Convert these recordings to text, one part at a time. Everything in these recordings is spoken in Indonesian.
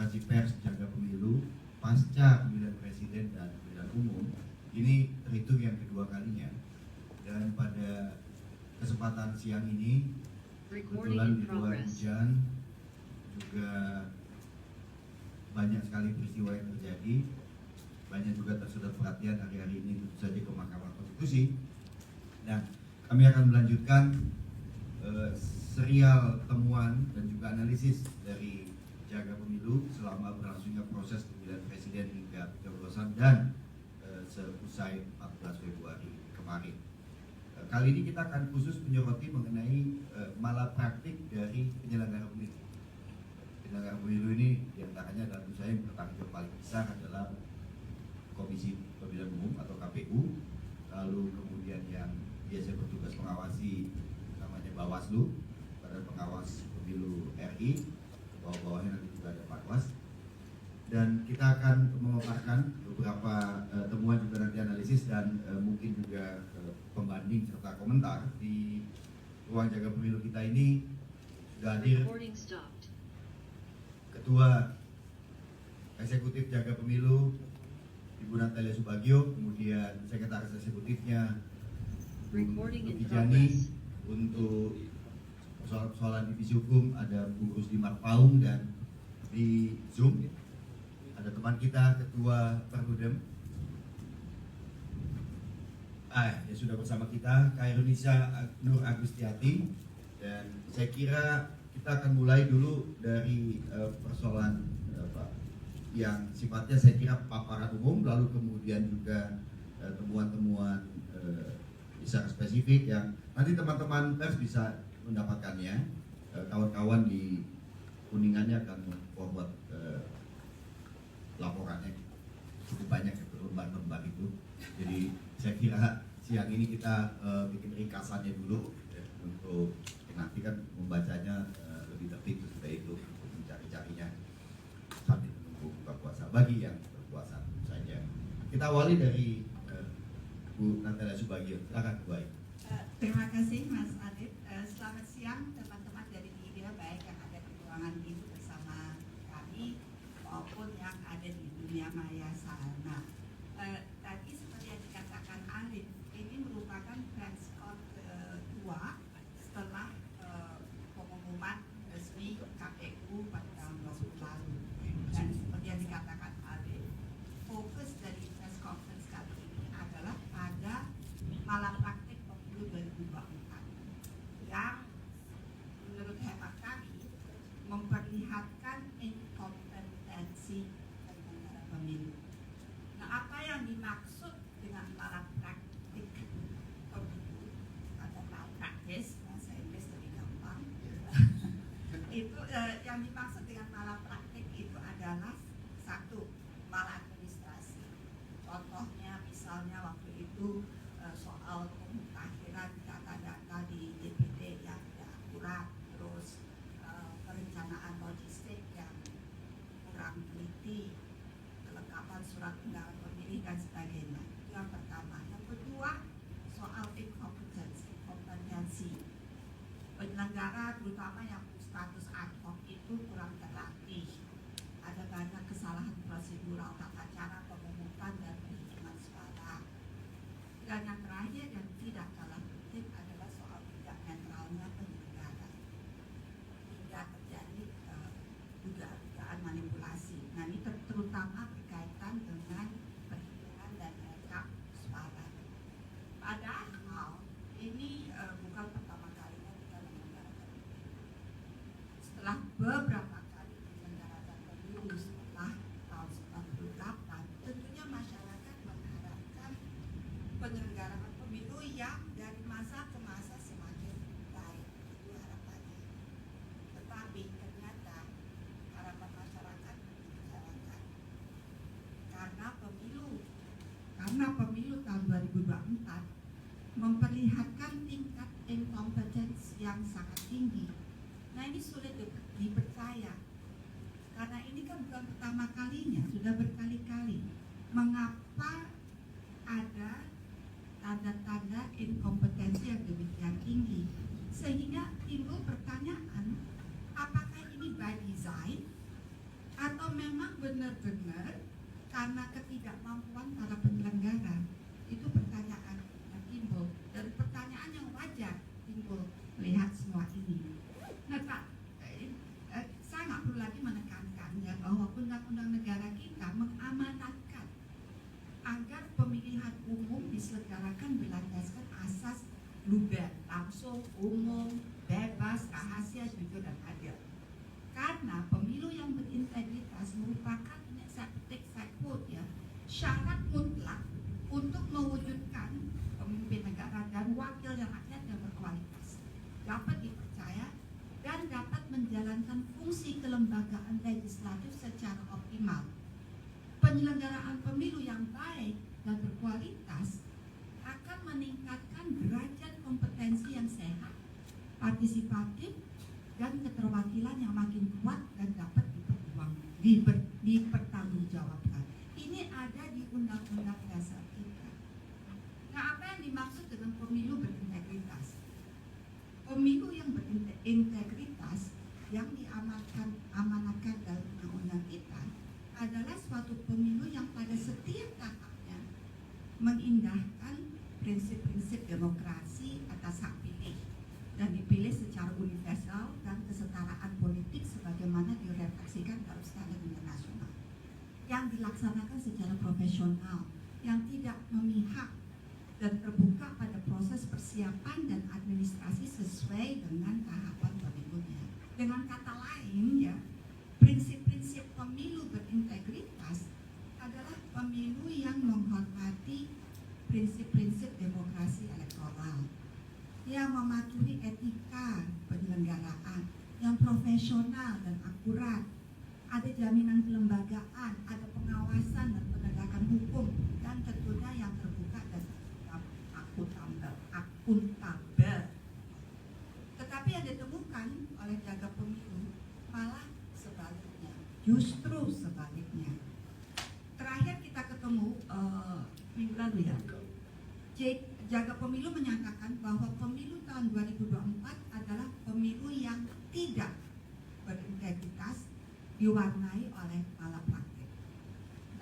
konferensi pers jaga pemilu pasca pemilihan presiden dan pemilihan umum ini terhitung yang kedua kalinya, dan pada kesempatan siang ini kebetulan di luar hujan juga banyak sekali peristiwa yang terjadi, banyak juga tersedot perhatian hari-hari ini tentu saja ke Mahkamah Konstitusi, dan kami akan melanjutkan serial temuan dan juga analisis dari jaga pemilu selama berlangsungnya proses pemilihan presiden hingga pencoblosan dan seusai 14 Februari kemarin. Kali ini kita akan khusus menyoroti mengenai malapraktik dari penyelenggara pemilu. Penyelenggara pemilu ini diantaranya adalah tentu saja yang bertanggung jawab paling besar adalah Komisi Pemilihan Umum atau KPU, lalu kemudian yang biasa bertugas mengawasi namanya Bawaslu, Badan Pengawas Pemilu RI, bawah-bawahnya nanti juga ada Panwas, dan kita akan memaparkan beberapa temuan juga nanti analisis dan mungkin juga pembanding serta komentar. Di ruang jaga pemilu kita ini sudah hadir Ketua Eksekutif Jaga Pemilu Ibu Natalia Subagio, kemudian Sekretaris Eksekutifnya Vijani, untuk persoalan divisi hukum ada Bu Rusdi Marpaung, dan di Zoom ada teman kita Ketua Perludem yang sudah bersama kita, Khairunisa Nur Agustiati. Dan saya kira kita akan mulai dulu dari persoalan yang sifatnya saya kira paparan umum, lalu kemudian juga temuan-temuan secara spesifik yang nanti teman-teman pers bisa mendapatkannya. Kawan-kawan di Kuningannya akan membuat laporannya cukup banyak itu, lembar-lembar itu. Jadi saya kira siang ini kita bikin ringkasannya dulu untuk nanti kan membacanya lebih tertib sesudah itu, untuk mencari-carinya sambil menunggu buka puasa bagi yang berpuasa saja. Kita awali dari Bu Natalia Subagio, silakan Bu Ai. Terima kasih Mas Adit. Selamat siang teman-teman dari media, baik yang ada di ruangan ini bersama kami maupun yang ada di dunia maya sana. Tadi seperti yang dikatakan Arif, ini merupakan press con kedua setelah pengumuman resmi KPU pada tahun 2000 lalu. Dan seperti yang dikatakan Arif, fokus dari press conference kali ini adalah pada malapraktik pemilu 2024 yang menurut hemat kami memperlihatkan inkompetensi penyelenggara pemilu. Nah, apa yang dimaksud dengan malapraktik pemilu atau malpractice, bahasa Inggris lebih gampang, itu yang dimaksud dengan malapraktik itu adalah satu, maladministrasi. Contohnya misalnya waktu itu soal pemutahiran data-data di DPD yang tidak akurat, terus perencanaan logistik yang kurang teliti, kelengkapan surat undangan pemilih dan sebagainya. Itu yang pertama. Yang kedua, soal kompetensi penyelenggara, terutama yang status ad hoc itu kurang terlatih. Ada banyak kesalahan prosedural, tata cara pemungutan dan penghitungan suara. Dan yang terakhir yang tidak kalah penting adalah soal tidak netralnya penyelenggara, hingga terjadi dugaan manipulasi. Nah, ini terutama berkaitan dengan perhitungan dan rekap suara. Padahal ini bukan pertama kalinya kita menyelenggarakan pemilu. Setelah beberapa kali menyelenggarakan pemilu setelah tahun 98, tentunya masyarakat mengharapkan penyelenggaraan pemilu yang dari masa ke masa semakin baik. Itu harapannya. Tetapi ternyata harapan masyarakat dikecewakan karena pemilu tahun 2024 memperlihatkan tingkat inkompetensi yang sangat tinggi. Nah, ini sulit dipercaya karena ini kan bukan pertama kalinya, sudah berkali-kali. Mengapa ada tanda-tanda inkompetensi yang demikian tinggi, sehingga timbul pertanyaan, apakah ini by design atau memang benar-benar karena ketidakmampuan para penyelenggara? Itu pertanyaan yang timbul, dan pertanyaan yang wajar timbul melihat semua ini. Nah Pak, saya nggak perlu lagi menekankan ya bahwa undang-undang negara kita mengamanatkan agar pemilihan umum diselenggarakan berlandaskan asas luber, langsung, umum, bebas, rahasia, jujur, dan adil. Karena pemilu yang berintegritas merupakan, ini saya petik, saya quote ya, syarat mutlak untuk mewujudkan pemimpin negara dan wakil rakyat yang berkualitas, dapat dipercaya, dan dapat menjalankan fungsi kelembagaan legislatif secara optimal. Penyelenggaraan pemilu yang baik dan berkualitas akan meningkatkan derajat kompetensi yang sehat, partisipatif, dan keterwakilan yang makin kuat dan dapat dipertanggungjawabkan. Ini ada di Undang-Undang Dasar kita. Nah, apa yang dimaksud dengan pemilu berintegritas? Pemilu yang berintegritas yang diamanatkan dalam Undang-Undang kita adalah suatu pemilu yang pada setiap tahapnya mengindahkan prinsip-prinsip demokrasi atas hak pilih dan dipilih secara universal dan kesetaraan politik sebagaimana direfleksikan dalam standar internasional, yang dilaksanakan secara profesional, yang tidak memihak dan terbuka pada proses persiapan dan administrasi sesuai dengan tahapan pemilunya. Dengan kata lain ya, prinsip-prinsip pemilu berintegritas adalah pemilu yang menghormati prinsip-prinsip demokrasi elektoral, yang mematuhi etika penyelenggaraan, yang profesional dan akurat, ada jaminan kelembagaan, ada pengawasan dan penegakan hukum, dan tentunya yang terbuka dan akuntabel. Tetapi yang ditemukan oleh jaga pemilu malah sebaliknya, justru sebaliknya. Terakhir kita ketemu minggu lalu ya, jaga pemilu menyatakan bahwa pemilu tahun 2024 adalah pemilu yang tidak berintegritas, diwarnai oleh malapraktik.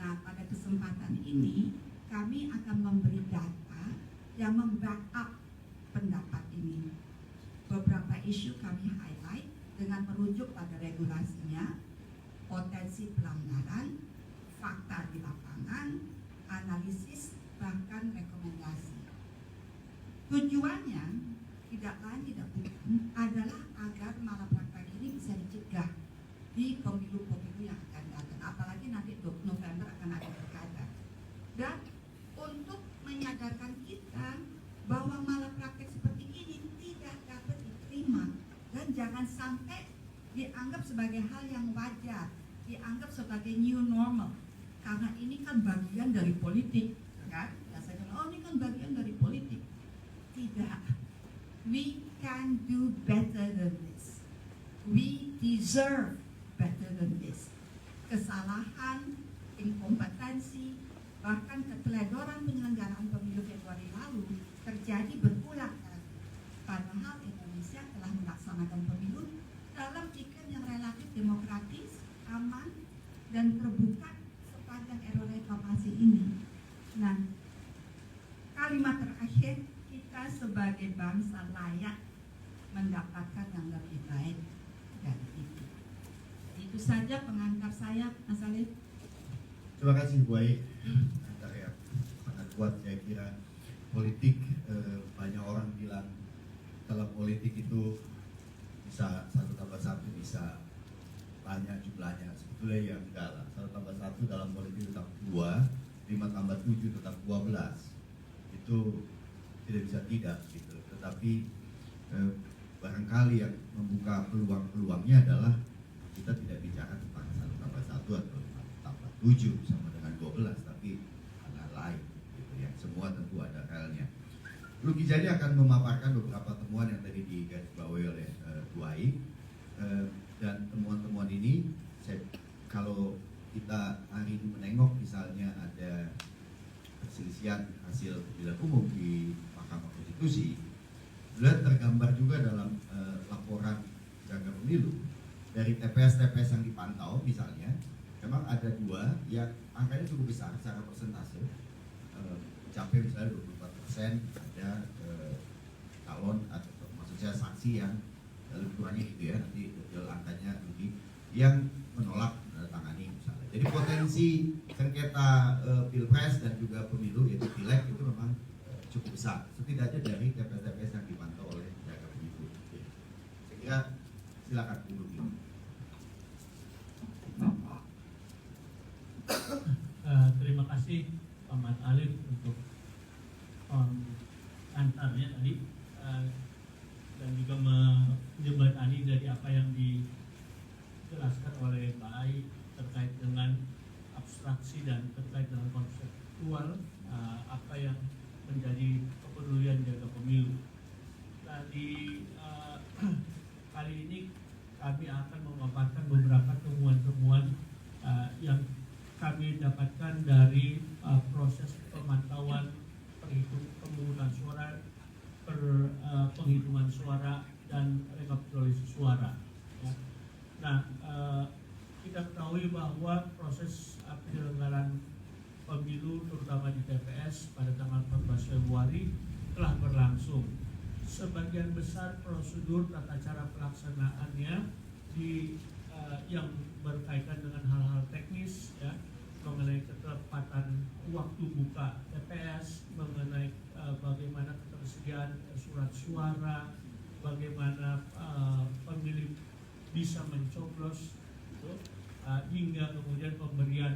Nah, pada kesempatan ini kami akan memberi data yang membackup pendapat ini. Beberapa isu kami highlight dengan merujuk pada regulasinya, potensi pelanggaran, fakta di lapangan, analisis, bahkan rekomendasi. Tujuannya tidak lain tidak bukan adalah agar malapraktik ini bisa dicegah di pemilu-pemilu yang akan datang, apalagi nanti 20 November akan ada pilkada. Dan untuk menyadarkan kita bahwa malapraktik seperti ini tidak dapat diterima dan jangan sampai dianggap sebagai hal yang wajar, dianggap sebagai new normal, karena ini kan bagian dari politik, kan? Biasanya, oh ini kan bagian dari politik. Tidak. We can do better than this. We deserve better than this. Kesalahan, inkompetensi, bahkan keteledoran penyelenggaraan pemilu Februari lalu terjadi berulang kali. Padahal Indonesia telah melaksanakan pemilu dalam iklim yang relatif demokratis, aman, dan terbuka sepanjang era reformasi ini. Nah, kalimat terakhir, kita sebagai bangsa layak mendapatkan yang lebih baik dari itu. Itu saja pengantar saya, Mas Alif. Terima kasih Bu Ai. Antar ya, sangat kuat saya kira. Politik, banyak orang bilang dalam politik itu bisa 1 tambah 1 bisa banyak jumlahnya. Sebetulnya ya enggak lah. 1 tambah 1 dalam politik tetap 2, 5 tambah 7 tetap 12. Itu tidak bisa tidak gitu. Tetapi barangkali yang membuka peluang-peluangnya adalah kita tidak bicara tentang 1 tambah 1 atau 5 tambah 7 sama dengan 12, tapi hal lain gitu ya. Semua tentu ada realnya. Luki Jadi akan memaparkan beberapa temuan yang tadi digarisbawahi oleh Bu Ai, dan temuan-temuan ini kalau kita hari ini menengok misalnya ada perselisihan hasil pemilihan umum di Mahkamah Konstitusi, sudah tergambar juga dalam laporan jaga pemilu dari TPS-TPS yang dipantau misalnya, memang ada dua yang angkanya cukup besar secara persentase, mencapai misalnya 24% ada calon atau maksudnya saksi yang lebih kurangnya gitu ya, nanti angkanya lebih yang menolak tangani misalnya. Jadi potensi sengketa pilpres dan juga pemilu yaitu pileg itu memang cukup besar, setidaknya dari TPS-TPS yang dipantau oleh jaga pemilu. Saya kira silakan Bu Ruki. Terima kasih Pak Mat Alif untuk antarnya tadi dan juga menjembatani dari apa yang dijelaskan oleh Pak Ai terkait dengan abstraksi dan terkait dengan konseptual apa yang menjadi kepedulian jaga pemilu. Tadi kali ini kami akan memaparkan beberapa temuan-temuan yang kami dapatkan dari proses pemantauan pemungutan suara, penghitungan suara dan rekapitulasi suara. Ya. Nah, kita ketahui bahwa proses penyelenggaraan pemilu terutama di TPS pada tanggal 14 Februari telah berlangsung. Sebagian besar prosedur tata cara pelaksanaannya yang berkaitan dengan hal-hal teknis ya, mengenai ketepatan waktu buka TPS, mengenai bagaimana ketersediaan surat suara, bagaimana pemilih bisa mencoblos gitu, hingga kemudian pemberian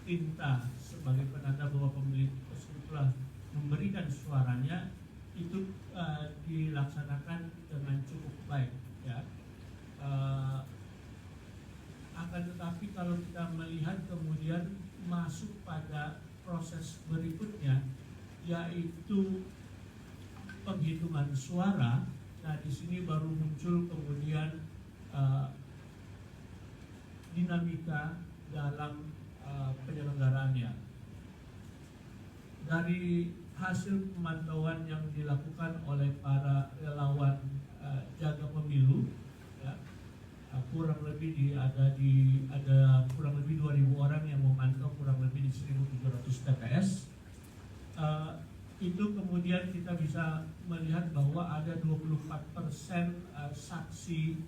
tinta sebagai penanda bahwa pemilih tersebut telah memberikan suaranya itu dilaksanakan dengan cukup baik ya. Akan tetapi kalau kita melihat kemudian masuk pada proses berikutnya yaitu penghitungan suara, nah di sini baru muncul kemudian dinamika dalam penyelenggaraannya. Dari hasil pemantauan yang dilakukan oleh para relawan jaga pemilu ya, kurang lebih ada kurang lebih 2.000 orang yang memantau kurang lebih di 1.700 TPS. Itu kemudian kita bisa melihat bahwa ada 24% saksi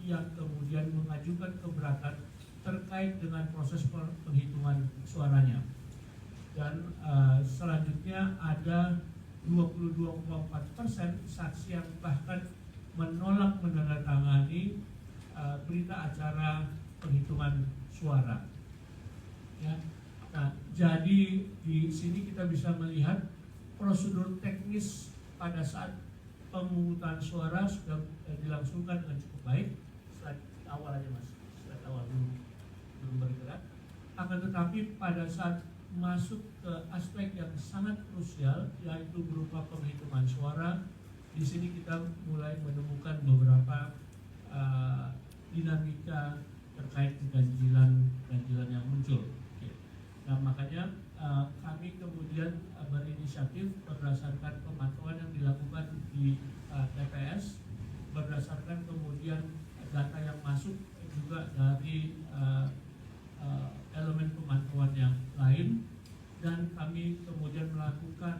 yang kemudian mengajukan keberatan terkait dengan proses penghitungan suaranya. Dan selanjutnya ada 22,4% saksi yang bahkan menolak menandatangani berita acara penghitungan suara. Ya. Nah, jadi di sini kita bisa melihat prosedur teknis pada saat pemungutan suara sudah dilangsungkan dengan cukup baik. Slide awal aja mas, slide awal belum bergerak. Akan tetapi pada saat masuk ke aspek yang sangat krusial yaitu berupa penghitungan suara, di sini kita mulai menemukan beberapa dinamika terkait ganjilan yang muncul. Nah makanya kami kemudian berinisiatif berdasarkan pemantauan yang dilakukan di TPS, berdasarkan kemudian data yang masuk juga dari elemen pemantauan yang lain, dan kami kemudian melakukan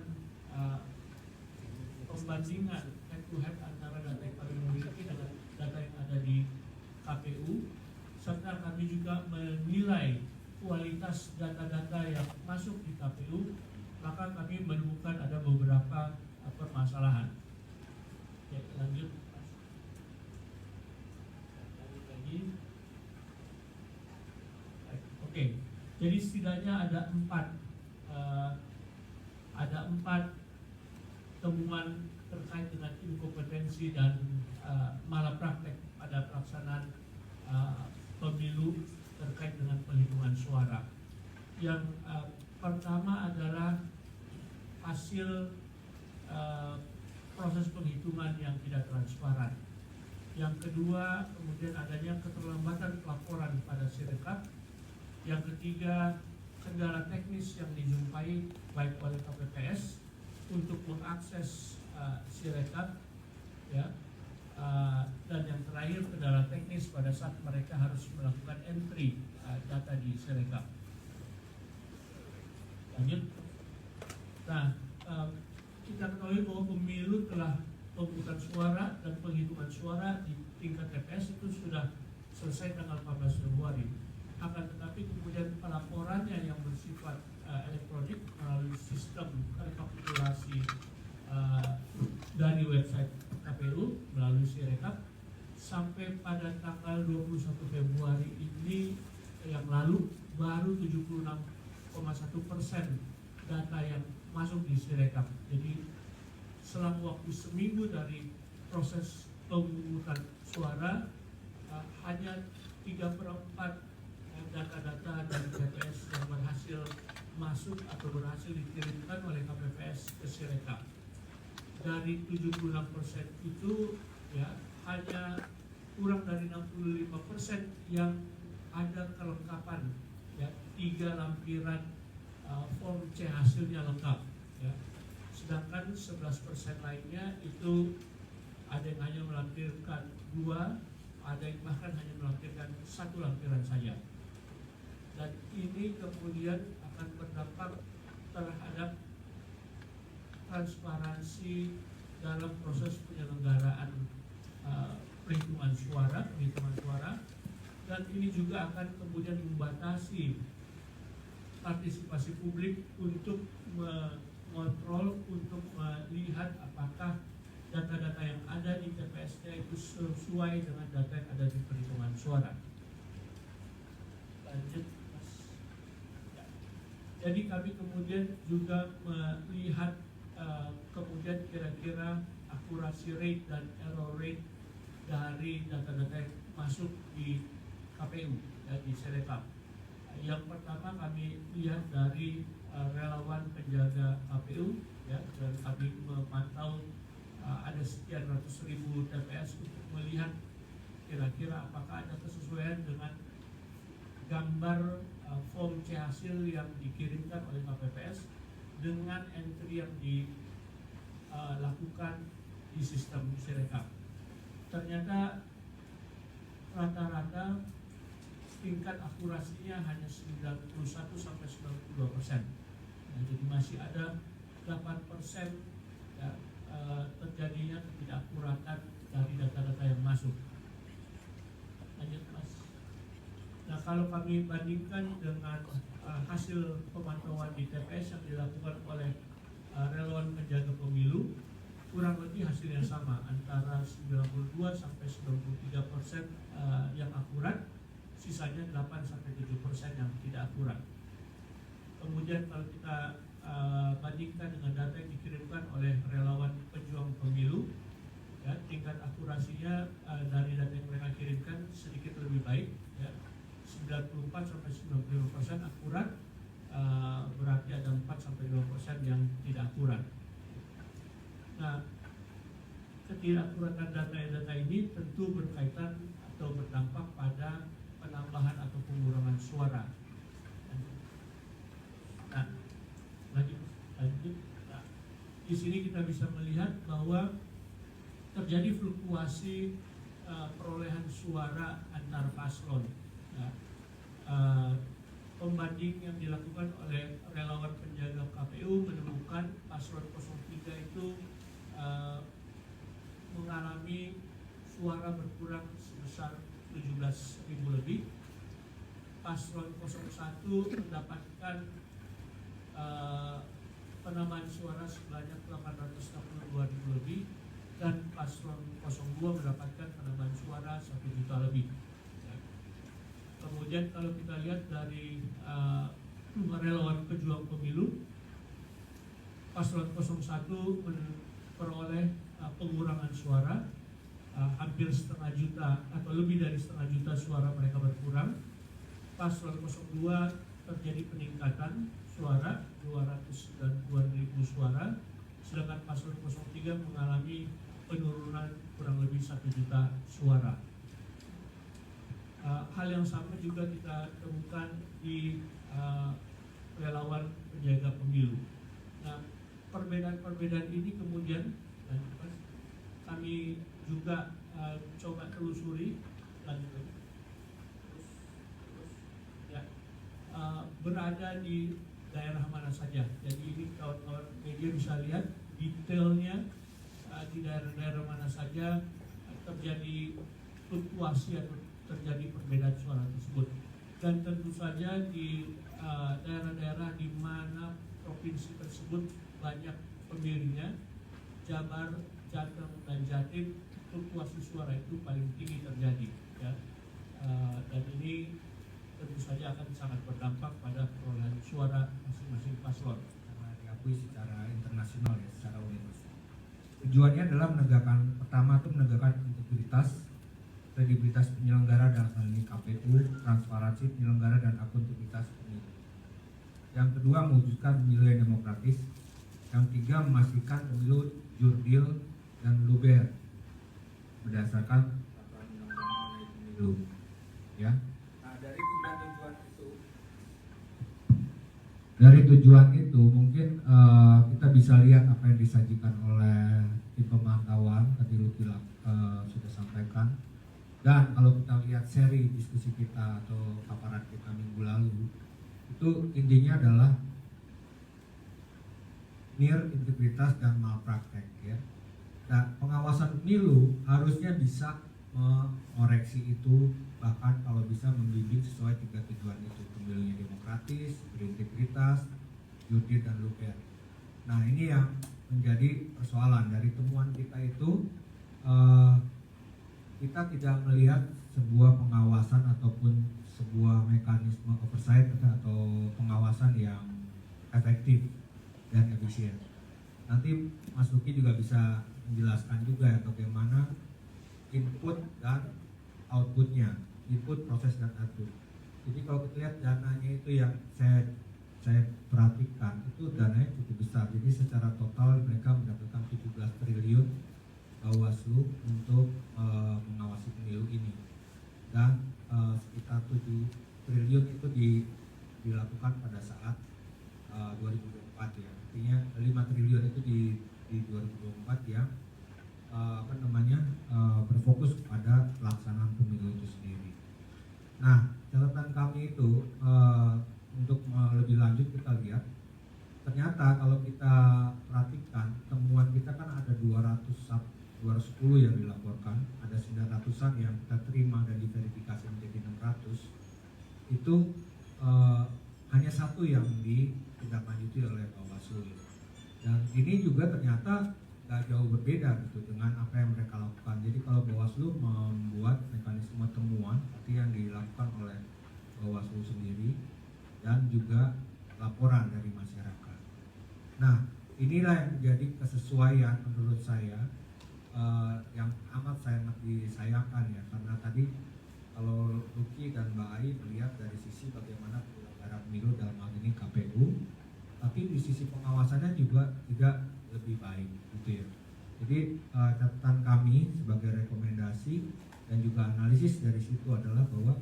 pembandingan head to head antara data yang kami miliki dengan data yang ada di KPU, serta kami juga menilai kualitas data-data yang masuk di KPU, maka kami menemukan ada beberapa permasalahan. Ya, lanjut lagi. Oke, jadi setidaknya ada empat temuan terkait dengan inkompetensi dan malapraktek pada pelaksanaan pemilu terkait dengan penghitungan suara. Yang pertama adalah hasil proses penghitungan yang tidak transparan. Yang kedua, kemudian adanya keterlambatan pelaporan pada Sirekap. Yang ketiga, kendala teknis yang dijumpai baik oleh KPPS untuk mengakses Sirekap, ya. dan yang terakhir kendala teknis pada saat mereka harus melakukan entry data di Sirekap. Lanjut. Nah, kita ketahui bahwa pemilu telah pemungutan suara dan penghitungan suara di tingkat TPS itu sudah selesai tanggal 14 Februari. Akan tetapi kemudian pelaporannya yang bersifat elektronik melalui sistem rekapitulasi dari website KPU melalui Sirekap sampai pada tanggal 21 Februari ini yang lalu baru 76,1% data yang masuk di Sirekap. Jadi selang waktu seminggu dari proses pemungutan suara hanya 3/4 data-data dari TPS yang berhasil masuk atau berhasil dikirimkan oleh KPPS ke Sirekap. Dari 76% itu ya hanya kurang dari 65% yang ada kelengkapan ya 3 lampiran form C hasilnya lengkap ya. Sedangkan 11% lainnya itu ada yang hanya melampirkan 2, ada yang bahkan hanya melampirkan 1 lampiran saja. Dan ini kemudian akan berdampak terhadap transparansi dalam proses penyelenggaraan penghitungan suara, dan ini juga akan kemudian membatasi partisipasi publik untuk mengontrol, untuk melihat apakah data-data yang ada di TPS-nya itu sesuai dengan data yang ada di perhitungan suara. Lanjut, Mas. Ya. Jadi kami kemudian juga melihat kemudian kira-kira akurasi rate dan error rate dari data-data yang masuk di KPU ya, di Sirekap. Yang pertama kami lihat dari relawan penjaga KPU ya, dan kami memantau ada sekian ratus ribu TPS untuk melihat kira-kira apakah ada kesesuaian dengan gambar form C hasil yang dikirimkan oleh KPPS dengan entry yang dilakukan di sistem Sirekap. Ternyata rata-rata tingkat akurasinya hanya 91-92%. Nah, jadi masih ada 8% ya, terjadinya ketidakakuratan dari data-data yang masuk. Lanjut, Mas. Nah, kalau kami bandingkan dengan hasil pemantauan di TPS yang dilakukan oleh relawan penjaga pemilu, kurang lebih hasilnya sama, antara 92-93% yang akurat, sisanya 8-7% yang tidak akurat. Kemudian kalau kita bandingkan dengan data yang dikirimkan oleh relawan pejuang pemilu, ya, tingkat akurasinya dari data yang mereka kirimkan sedikit lebih baik, ya, 94-95% akurat, berarti ada 4-5% yang tidak akurat. Nah, ketidakakuratan data ini tentu berkaitan atau berdampak pada penambahan atau pengurangan suara. Nah, lanjut. Nah, di sini kita bisa melihat bahwa terjadi fluktuasi perolehan suara antar paslon. Ya. Pembanding yang dilakukan oleh relawan penjaga KPU menemukan paslon 03 itu mengalami suara berkurang sebesar 17.000 lebih. Paslon 01 mendapatkan penambahan suara sebanyak 862.000 lebih, dan paslon 02 mendapatkan penambahan suara 1 juta lebih. Ya. Kemudian kalau kita lihat dari relawan pejuang pemilu, paslon 01 memperoleh pengurangan suara, hampir 1,5 juta atau lebih dari 1,5 juta suara mereka berkurang. Paslon 02 terjadi peningkatan suara 292.000 suara, sedangkan paslon 03 mengalami penurunan kurang lebih 1 juta suara. Hal yang sama juga kita temukan di relawan penjaga pemilu. Nah, perbedaan-perbedaan ini kemudian kami juga coba telusuri lanjut. Ya, berada di daerah mana saja. Jadi ini kawan-kawan media bisa lihat detailnya di daerah-daerah mana saja terjadi fluktuasi atau terjadi perbedaan suara tersebut. Dan tentu saja di daerah-daerah di mana provinsi tersebut banyak pemilihnya, Jabar, Jateng, dan Jatim, fluktuasi suara itu paling tinggi terjadi, ya. Dan ini tentu saja akan sangat berdampak pada perolehan suara masing-masing paslon. Karena diakui secara internasional ya, secara universal. Tujuannya adalah pertama itu menegakkan integritas, kredibilitas penyelenggara dalam hal ini KPU, transparansi penyelenggara dan akuntabilitas pemilu. Yang kedua, mewujudkan pemilu yang demokratis. Yang tiga, memastikan pemilu jurdil dan luber berdasarkan peraturan undang-undang mengenai pemilu. Ya. Nah, dari tujuan itu mungkin kita bisa lihat apa yang disajikan oleh tim pemantauan tadi Luki sudah sampaikan. Dan kalau kita lihat seri diskusi kita atau paparan kita minggu lalu, itu intinya adalah integritas dan malpraktek, ya. Nah, pengawasan pemilu harusnya bisa mengoreksi itu, bahkan kalau bisa membimbing sesuai 3 tujuan itu: pemilunya demokratis, berintegritas, jurdil dan luber. Nah, ini yang menjadi persoalan dari temuan kita itu. Kita tidak melihat sebuah pengawasan ataupun sebuah mekanisme oversight atau pengawasan yang efektif dan efisien. Nanti Mas Luki juga bisa menjelaskan juga ya bagaimana input dan outputnya, input, proses dan output. Jadi kalau kita lihat dananya itu yang saya perhatikan itu dananya cukup besar. Jadi secara total mereka mendapatkan 17 triliun Bawaslu untuk mengawasi pemilu ini, dan sekitar 7 triliun itu dilakukan pada saat 2024 ya. Artinya 5 triliun itu di 2024 yang berfokus pada pelaksanaan pemilu itu sendiri. Nah, catatan kami itu untuk lebih lanjut kita lihat, ternyata kalau kita perhatikan temuan kita kan ada 210 yang dilaporkan, ada 900-an yang kita terima dan diverifikasi menjadi 600. Itu hanya satu yang ditindaklanjuti oleh Bawaslu. Dan ini juga ternyata gak jauh berbeda gitu dengan apa yang mereka lakukan. Jadi kalau Bawaslu membuat mekanisme temuan, arti yang dilakukan oleh Bawaslu sendiri, dan juga laporan dari masyarakat. Nah, inilah yang menjadi kesesuaian menurut saya, yang amat sangat disayangkan ya, karena tadi kalau Luki dan Mbak Ai melihat dari sisi bagaimana penyelenggara pemilu dalam hal ini KPU, tapi di sisi pengawasannya juga tidak lebih baik gitu ya. Jadi catatan kami sebagai rekomendasi dan juga analisis dari situ adalah bahwa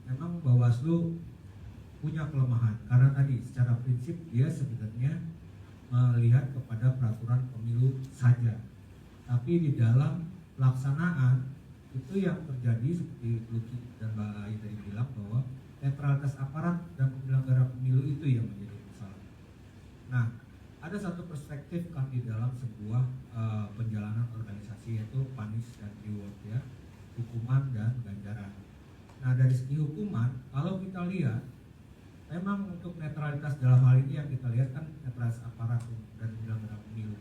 memang Bawaslu punya kelemahan, karena tadi secara prinsip dia sebenarnya melihat kepada peraturan pemilu saja. Tapi di dalam pelaksanaan itu yang terjadi seperti Luki dan Mbak Ai tadi bilang bahwa netralitas aparat dan penyelenggara pemilu itu yang menjadi masalah. Nah, ada satu perspektif kan di dalam sebuah penjalanan organisasi, yaitu punish dan reward ya, hukuman dan ganjaran. Nah, dari segi hukuman, kalau kita lihat memang untuk netralitas dalam hal ini yang kita lihat kan netralitas aparat dan penyelenggara pemilu,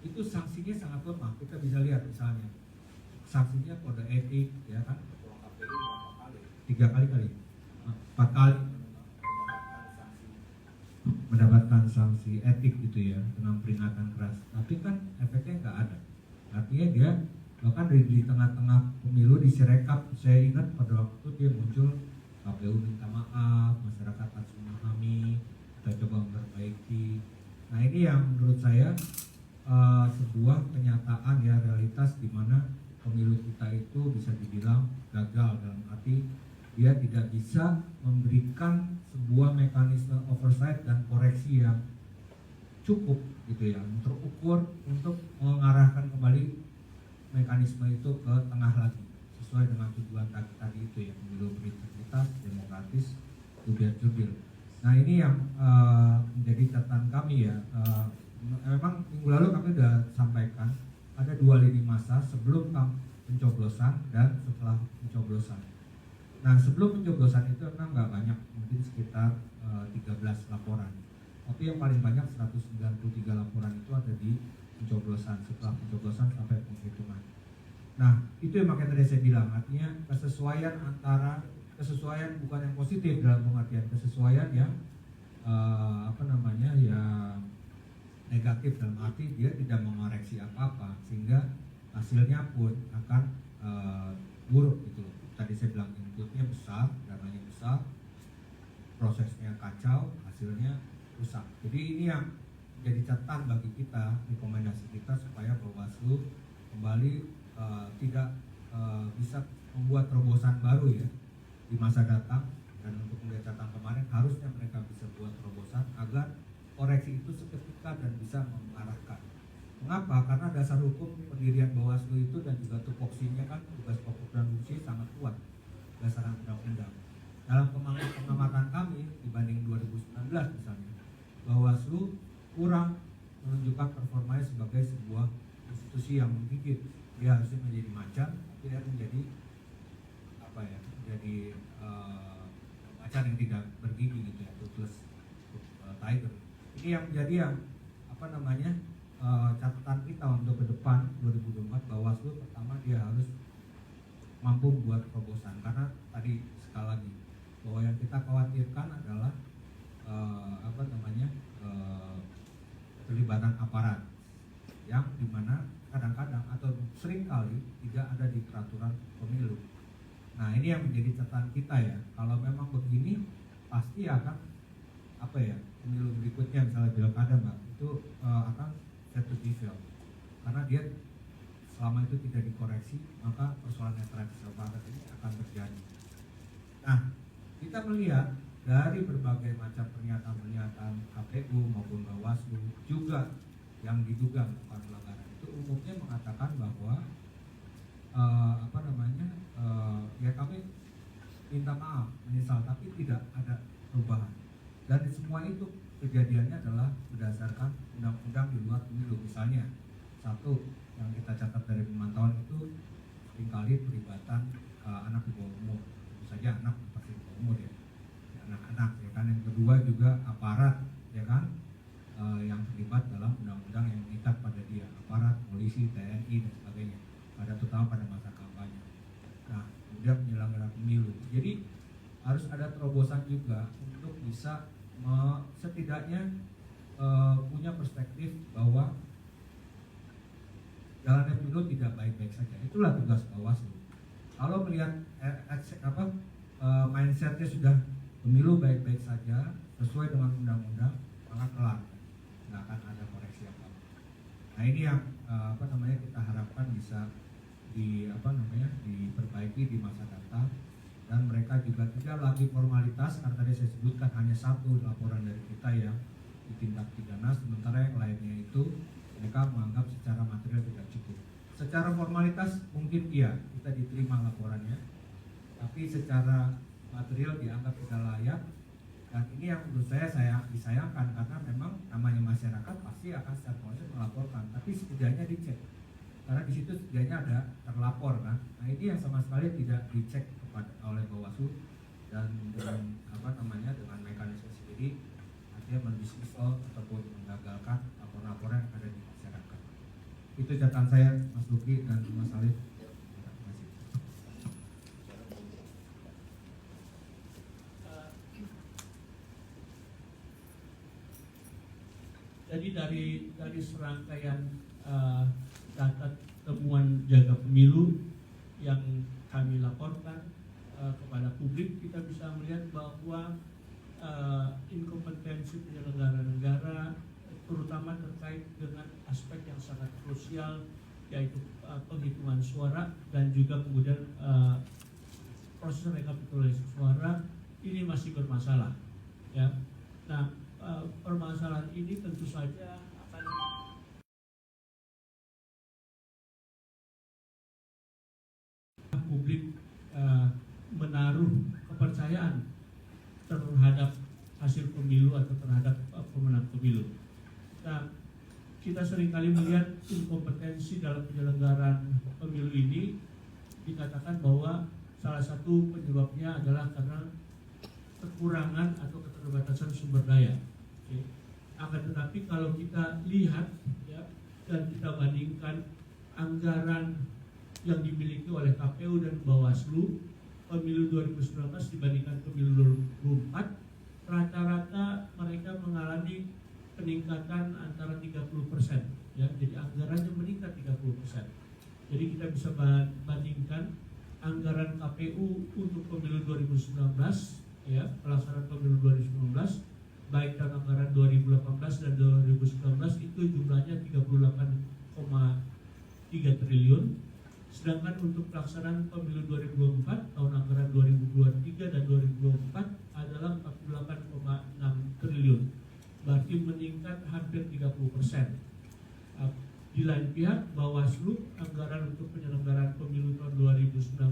itu sanksinya sangat lemah. Kita bisa lihat misalnya sanksinya kode etik ya kan, ketua KPU berapa kali? 3 kali 4 kali mendapatkan sanksi etik gitu ya, dengan peringatan keras. Tapi kan efeknya nggak ada. Artinya dia bahkan di tengah-tengah pemilu di Sirekap, saya ingat pada waktu dia muncul, KPU minta maaf, masyarakat harus memahami, kita coba memperbaiki. Nah, ini yang menurut saya sebuah kenyataan ya, realitas di mana pemilu kita itu bisa dibilang gagal, dalam arti dia tidak bisa memberikan sebuah mekanisme oversight dan koreksi yang cukup gitu ya, terukur untuk mengarahkan kembali mekanisme itu ke tengah lagi sesuai dengan tujuan tadi itu ya, pemilu berintegritas, demokratis, jurdil. Nah ini yang menjadi catatan kami ya. Memang minggu lalu kami sudah sampaikan ada 2 lini masa sebelum pencoblosan dan setelah pencoblosan. Nah sebelum pencoblosan itu memang nggak banyak, mungkin sekitar 13 laporan. Tapi yang paling banyak 193 laporan itu ada di pencoblosan, setelah pencoblosan sampai penghitungan. Nah itu yang makanya tadi saya bilang, artinya kesesuaian bukan yang positif dalam pengertian kesesuaian yang yang negatif, dalam arti dia tidak mengoreksi apa-apa sehingga hasilnya pun akan buruk gitu loh. Tadi saya bilang inputnya besar, dananya besar, prosesnya kacau, hasilnya rusak. Jadi ini yang jadi catatan bagi kita, rekomendasi kita supaya Bawaslu kembali tidak bisa membuat terobosan baru ya di masa datang, dan untuk melihat catatan kemarin harusnya mereka bisa buat terobosan agar koreksi itu seketika dan bisa mengarahkan. Mengapa? Karena dasar hukum pendirian Bawaslu itu dan juga tupoksinya kan tugas pokok dan fungsi sangat kuat berdasarkan undang-undang. Dalam pengamatan kami dibanding 2019 misalnya, Bawaslu kurang menunjukkan performanya sebagai sebuah institusi yang menggigit. Dia harusnya menjadi macan, tapi dia menjadi macan yang tidak bergigi gitu ya, toothless tiger. Ini yang menjadi catatan kita untuk ke depan 2024. Bawaslu pertama dia harus mampu membuat terobosan, karena tadi sekali lagi bahwa yang kita khawatirkan adalah keterlibatan aparat yang dimana kadang-kadang atau seringkali tidak ada di peraturan pemilu. Nah ini yang menjadi catatan kita ya. Kalau memang begini pasti akan pemilu berikutnya misalnya pilkada Mbak itu akan set to be fail, karena dia selama itu tidak dikoreksi maka persoalan netralitas aparat ini akan terjadi. Nah kita melihat dari berbagai macam pernyataan KPU maupun Bawaslu juga yang diduga melakukan pelanggaran itu umumnya mengatakan bahwa kami minta maaf, menyesal, tapi tidak ada perubahan. Dan semua itu kejadiannya adalah berdasarkan undang-undang di luar pemilu. Misalnya satu yang kita catat dari pemantauan itu seringkali pelibatan anak di bawah umur, tentu saja anak pasti di bawah umur ya, anak-anak ya kan. Yang kedua juga aparat ya kan, yang terlibat dalam undang-undang yang mengikat pada dia, aparat, polisi, TNI dan sebagainya, terutama pada masa kampanye. Nah kemudian penyelenggara pemilu. Jadi harus ada terobosan juga untuk bisa setidaknya punya perspektif bahwa jalannya pemilu tidak baik-baik saja. Itulah tugas Bawaslu. Kalau melihat mindsetnya sudah pemilu baik-baik saja sesuai dengan undang-undang, maka kelar, nggak akan ada koreksi apa-apa. Nah ini yang kita harapkan bisa diperbaiki di masa datang, dan mereka juga tidak lagi formalitas, karena tadi saya sebutkan hanya satu laporan dari kita yang ditindak pidana, sementara yang lainnya itu mereka menganggap secara material tidak cukup. Secara formalitas mungkin iya kita diterima laporannya, tapi secara material dianggap tidak layak. Dan ini yang menurut saya disayangkan, karena memang namanya masyarakat pasti akan secara konsisten melaporkan, tapi setidaknya dicek, karena di situ setidaknya ada terlapor kan. Nah ini yang sama sekali tidak dicek oleh Bawaslu, dan dengan dengan mekanisme sendiri artinya mendiskual ataupun menggagalkan laporan-laporan yang ada di masyarakat. Itu catatan saya Mas Luki dan Mas Alif. Terima kasih. Jadi dari serangkaian data temuan jaga pemilu yang kami laporkan kepada publik, kita bisa melihat bahwa inkompetensi penyelenggara negara terutama terkait dengan aspek yang sangat krusial, yaitu penghitungan suara dan juga kemudian proses rekapitulasi suara ini masih bermasalah ya. Nah permasalahan ini tentu saja menaruh kepercayaan terhadap hasil pemilu atau terhadap pemenang pemilu. Nah, kita seringkali melihat inkompetensi dalam penyelenggaraan pemilu ini, dikatakan bahwa salah satu penyebabnya adalah karena kekurangan atau keterbatasan sumber daya. Oke. Akan tetapi kalau kita lihat ya, dan kita bandingkan anggaran yang dimiliki oleh KPU dan Bawaslu pemilu 2019 dibandingkan pemilu 2024, rata-rata mereka mengalami peningkatan antara 30%, ya. Jadi anggarannya meningkat 30%. Jadi kita bisa bandingkan anggaran KPU untuk pemilu 2019, ya, pelaksanaan pemilu 2019, baik dalam anggaran 2018 dan 2019 itu jumlahnya 38,3 triliun. Sedangkan untuk pelaksanaan pemilu 2024 tahun anggaran 2023 dan 2024 adalah 48,6 triliun. Berarti meningkat hampir 30%. Di lain pihak, Bawaslu anggaran untuk penyelenggaraan pemilu tahun 2019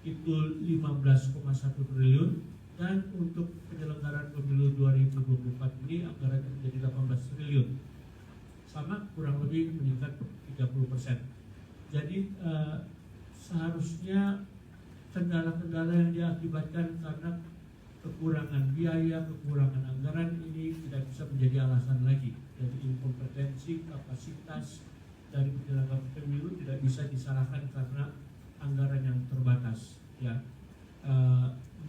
itu 15,1 triliun, dan untuk penyelenggaraan pemilu 2024 ini anggarannya menjadi 18 triliun. Sama, kurang lebih meningkat 30%. Jadi seharusnya kendala-kendala yang diakibatkan karena kekurangan biaya, kekurangan anggaran ini tidak bisa menjadi alasan lagi. Jadi inkompetensi, kapasitas dari penyelenggara pemilu tidak bisa disalahkan karena anggaran yang terbatas. Ya.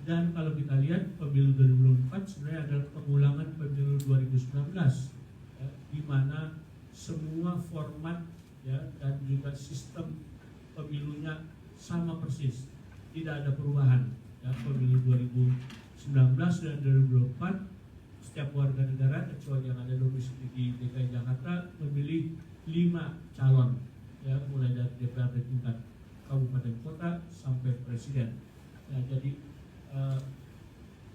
Dan kalau kita lihat pemilu 2024 sebenarnya adalah pengulangan pemilu 2019, ya, di mana semua format, ya, dan juga sistem pemilunya sama persis, tidak ada perubahan. Ya, pemilu 2019 dan 2024 setiap warga negara kecuali yang ada domisili di DKI Jakarta memilih 5 calon, ya, mulai dari DPRD tingkat kabupaten kota sampai presiden. Ya, jadi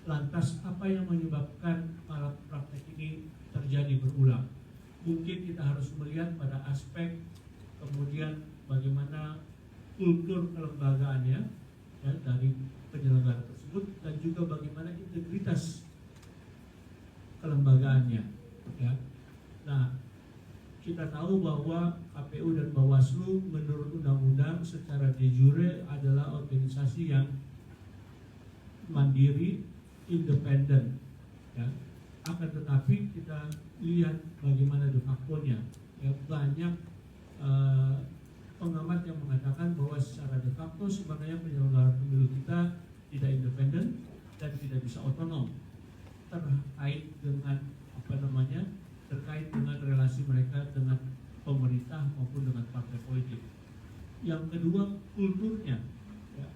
lantas apa yang menyebabkan malah praktek ini terjadi berulang? Mungkin kita harus melihat pada aspek kemudian bagaimana kultur kelembagaannya, ya, dari penyelenggara tersebut, dan juga bagaimana integritas kelembagaannya, ya. Nah, kita tahu bahwa KPU dan Bawaslu menurut undang-undang secara de jure adalah organisasi yang mandiri, independen, ya. Akan tetapi kita lihat bagaimana de facto-nya, ya, banyak pengamat yang mengatakan bahwa secara de facto sebenarnya penyelenggara pemilu kita tidak independen dan tidak bisa otonom terkait dengan terkait dengan relasi mereka dengan pemerintah maupun dengan partai politik. Yang kedua, kulturnya, ya.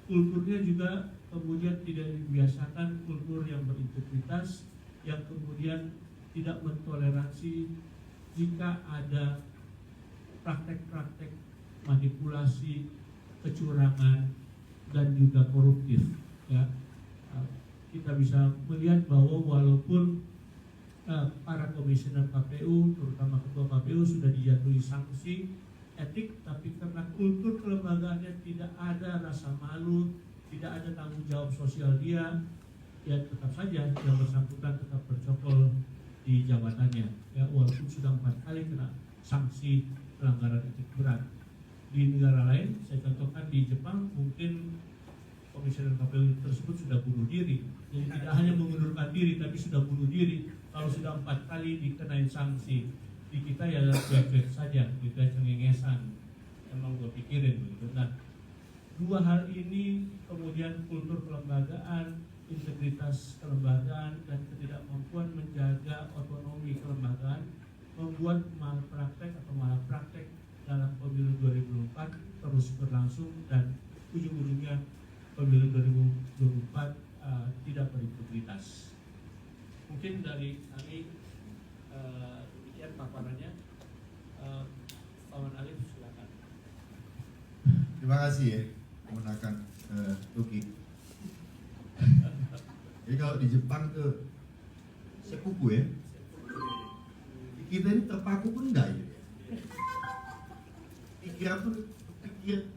Kulturnya juga kemudian tidak dibiasakan kultur yang berintegritas, yang kemudian tidak mentoleransi jika ada praktek-praktek manipulasi, kecurangan, dan juga koruptif, ya. Kita bisa melihat bahwa walaupun para komisioner KPU, terutama ketua KPU, sudah dijatuhi sanksi etik, tapi karena kultur kelembagaannya tidak ada rasa malu, tidak ada tanggung jawab sosial dia, ya tetap saja yang bersangkutan tetap bercokol di jabatannya, ya, walaupun sudah 4 kali kena sanksi pelanggaran etik berat. Di negara lain, saya contohkan di Jepang, mungkin komisioner KPU tersebut sudah bunuh diri. Jadi tidak hanya mengundurkan diri, tapi sudah bunuh diri. Kalau sudah 4 kali dikenain sanksi, di kita ya cuek-cuek saja, kita cengengesan. Emang gue pikirin begitu. Nah, dua hal ini kemudian kultur kelembagaan, integritas kelembagaan, dan ketidakmampuan menjaga otonomi kelembagaan membuat malpraktek atau malapraktek dalam pemilu 2024 terus berlangsung, dan ujung-ujungnya pemilu 2024 tidak berintegritas. Mungkin dari kami demikian paparannya. Paman Alif, silakan. Terima kasih ya, menggunakan Tuki. Jadi kalau di Jepang tuh seppuku ya, kita ini terpaku pun enggak ya. Pikiran pun pikir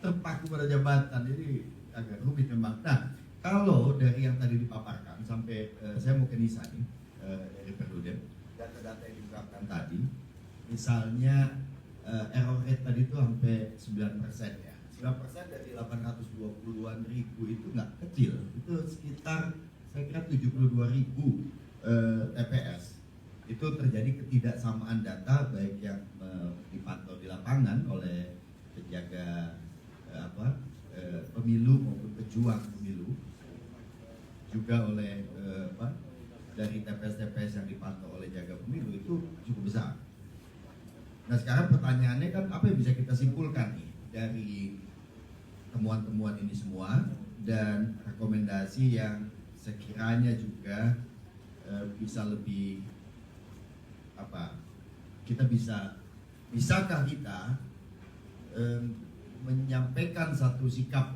terpaku pada jabatan. Jadi agak rumit memang. Nah, kalau dari yang tadi dipaparkan sampai saya mau ke Nisa nih dari Perludem, data-data yang diungkapkan tadi, misalnya error rate tadi itu sampai 9% ya. 9% dari 820-an ribu itu nggak kecil, itu sekitar saya kira 72.000 TPS. Itu terjadi ketidaksamaan data baik yang dipantau di lapangan oleh penjaga pemilu maupun pejuang pemilu, juga oleh dari TPS-TPS yang dipantau oleh jaga pemilu itu cukup besar. Nah sekarang pertanyaannya kan apa yang bisa kita simpulkan nih dari temuan-temuan ini semua dan rekomendasi yang sekiranya juga bisa lebih bisakah kita menyampaikan satu sikap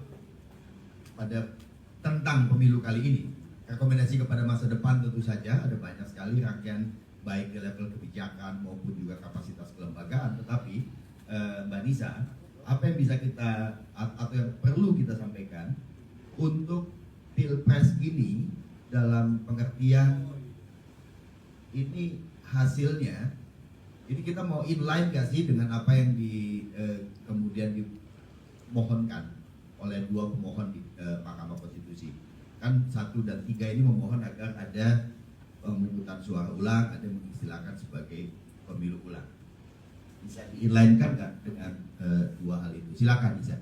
tentang pemilu kali ini. Rekomendasi kepada masa depan tentu saja ada banyak sekali rangkaian baik di level kebijakan maupun juga kapasitas kelembagaan. Tetapi Mbak Nisa, apa yang bisa kita atau yang perlu kita sampaikan untuk Pilpres ini dalam pengertian ini hasilnya, ini kita mau inline gak sih dengan apa yang kemudian dimohonkan oleh dua pemohon di Mahkamah Konstitusi. Kan 1 dan 3 ini memohon agar ada pemungutan suara ulang, ada yang mengistilahkan sebagai pemilu ulang. Bisa di-inline-kan nggak dengan dua hal itu? Silakan bisa.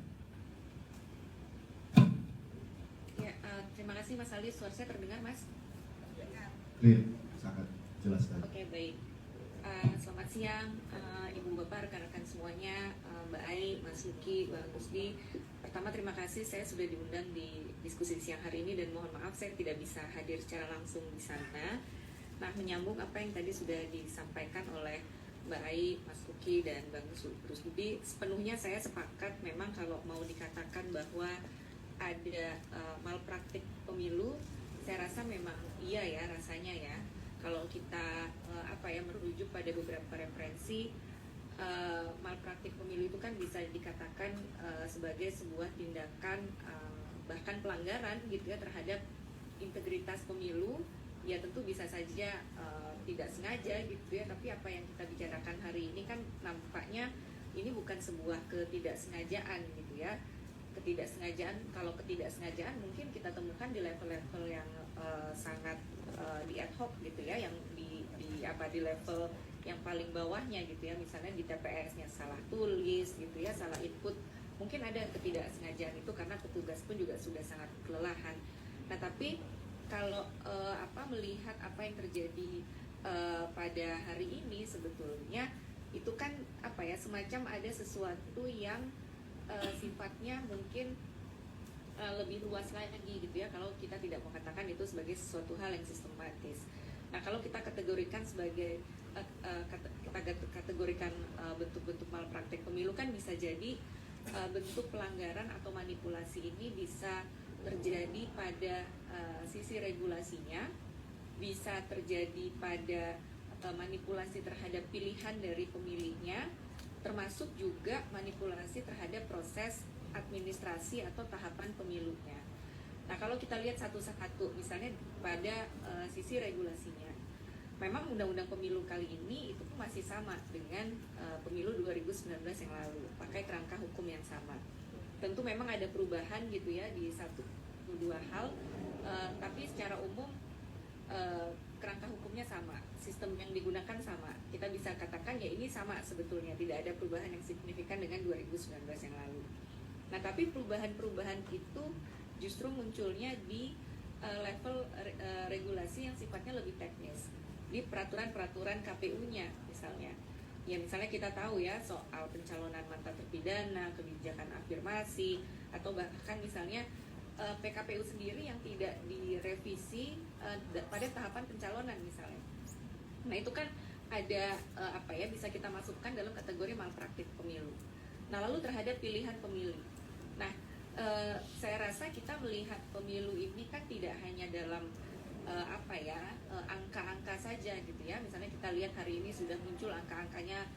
Ya, terima kasih Mas Ali. Suara saya terdengar, Mas? Clear, sangat jelas tadi. Oke, baik. Selamat siang, Ibu Bapak, rekan-rekan semuanya, Mbak Ai, Mas Luki, Mbak Kusdi. Pertama terima kasih saya sudah diundang di diskusi siang hari ini dan mohon maaf saya tidak bisa hadir secara langsung di sana. Nah, menyambung apa yang tadi sudah disampaikan oleh Mbak Ai, Mas Luki, dan Bang Rusdi, sepenuhnya saya sepakat memang kalau mau dikatakan bahwa ada malpraktik pemilu, saya rasa memang iya ya rasanya ya. Kalau kita merujuk pada beberapa referensi, malpraktik pemilu itu kan bisa dikatakan sebagai sebuah tindakan bahkan pelanggaran gitu ya terhadap integritas pemilu. Ya tentu bisa saja tidak sengaja gitu ya, tapi apa yang kita bicarakan hari ini kan nampaknya ini bukan sebuah ketidaksengajaan gitu ya. Kalau ketidaksengajaan mungkin kita temukan di level-level yang sangat di ad hoc gitu ya, yang di level yang paling bawahnya gitu ya, misalnya di TPS-nya salah tulis gitu ya, salah input, mungkin ada ketidaksengajaan itu karena petugas pun juga sudah sangat kelelahan. Nah tapi kalau melihat apa yang terjadi pada hari ini sebetulnya itu kan semacam ada sesuatu yang sifatnya mungkin lebih luas lagi gitu ya, kalau kita tidak mau katakan itu sebagai sesuatu hal yang sistematis. Nah kalau kita kategorikan sebagai bentuk-bentuk malpraktek pemilu kan bisa jadi bentuk pelanggaran atau manipulasi ini bisa terjadi pada sisi regulasinya, bisa terjadi pada manipulasi terhadap pilihan dari pemilihnya, termasuk juga manipulasi terhadap proses administrasi atau tahapan pemilunya. Nah kalau kita lihat satu-satu, misalnya pada sisi regulasinya, memang undang-undang pemilu kali ini itu pun masih sama dengan pemilu 2019 yang lalu, pakai kerangka hukum yang sama. Tentu memang ada perubahan gitu ya di satu dua hal, tapi secara umum kerangka hukumnya sama, sistem yang digunakan sama. Kita bisa katakan ya ini sama sebetulnya, tidak ada perubahan yang signifikan dengan 2019 yang lalu. Nah tapi perubahan-perubahan itu justru munculnya di level regulasi yang sifatnya lebih teknis, di peraturan-peraturan KPU-nya misalnya. Ya misalnya kita tahu ya soal pencalonan mantan terpidana, kebijakan afirmasi, atau bahkan misalnya PKPU sendiri yang tidak direvisi pada tahapan pencalonan misalnya. Nah itu kan ada bisa kita masukkan dalam kategori malpraktik pemilu. Nah lalu terhadap pilihan pemilih. Nah saya rasa kita melihat pemilu ini kan tidak hanya dalam angka-angka saja gitu ya. Misalnya kita lihat hari ini sudah muncul angka-angkanya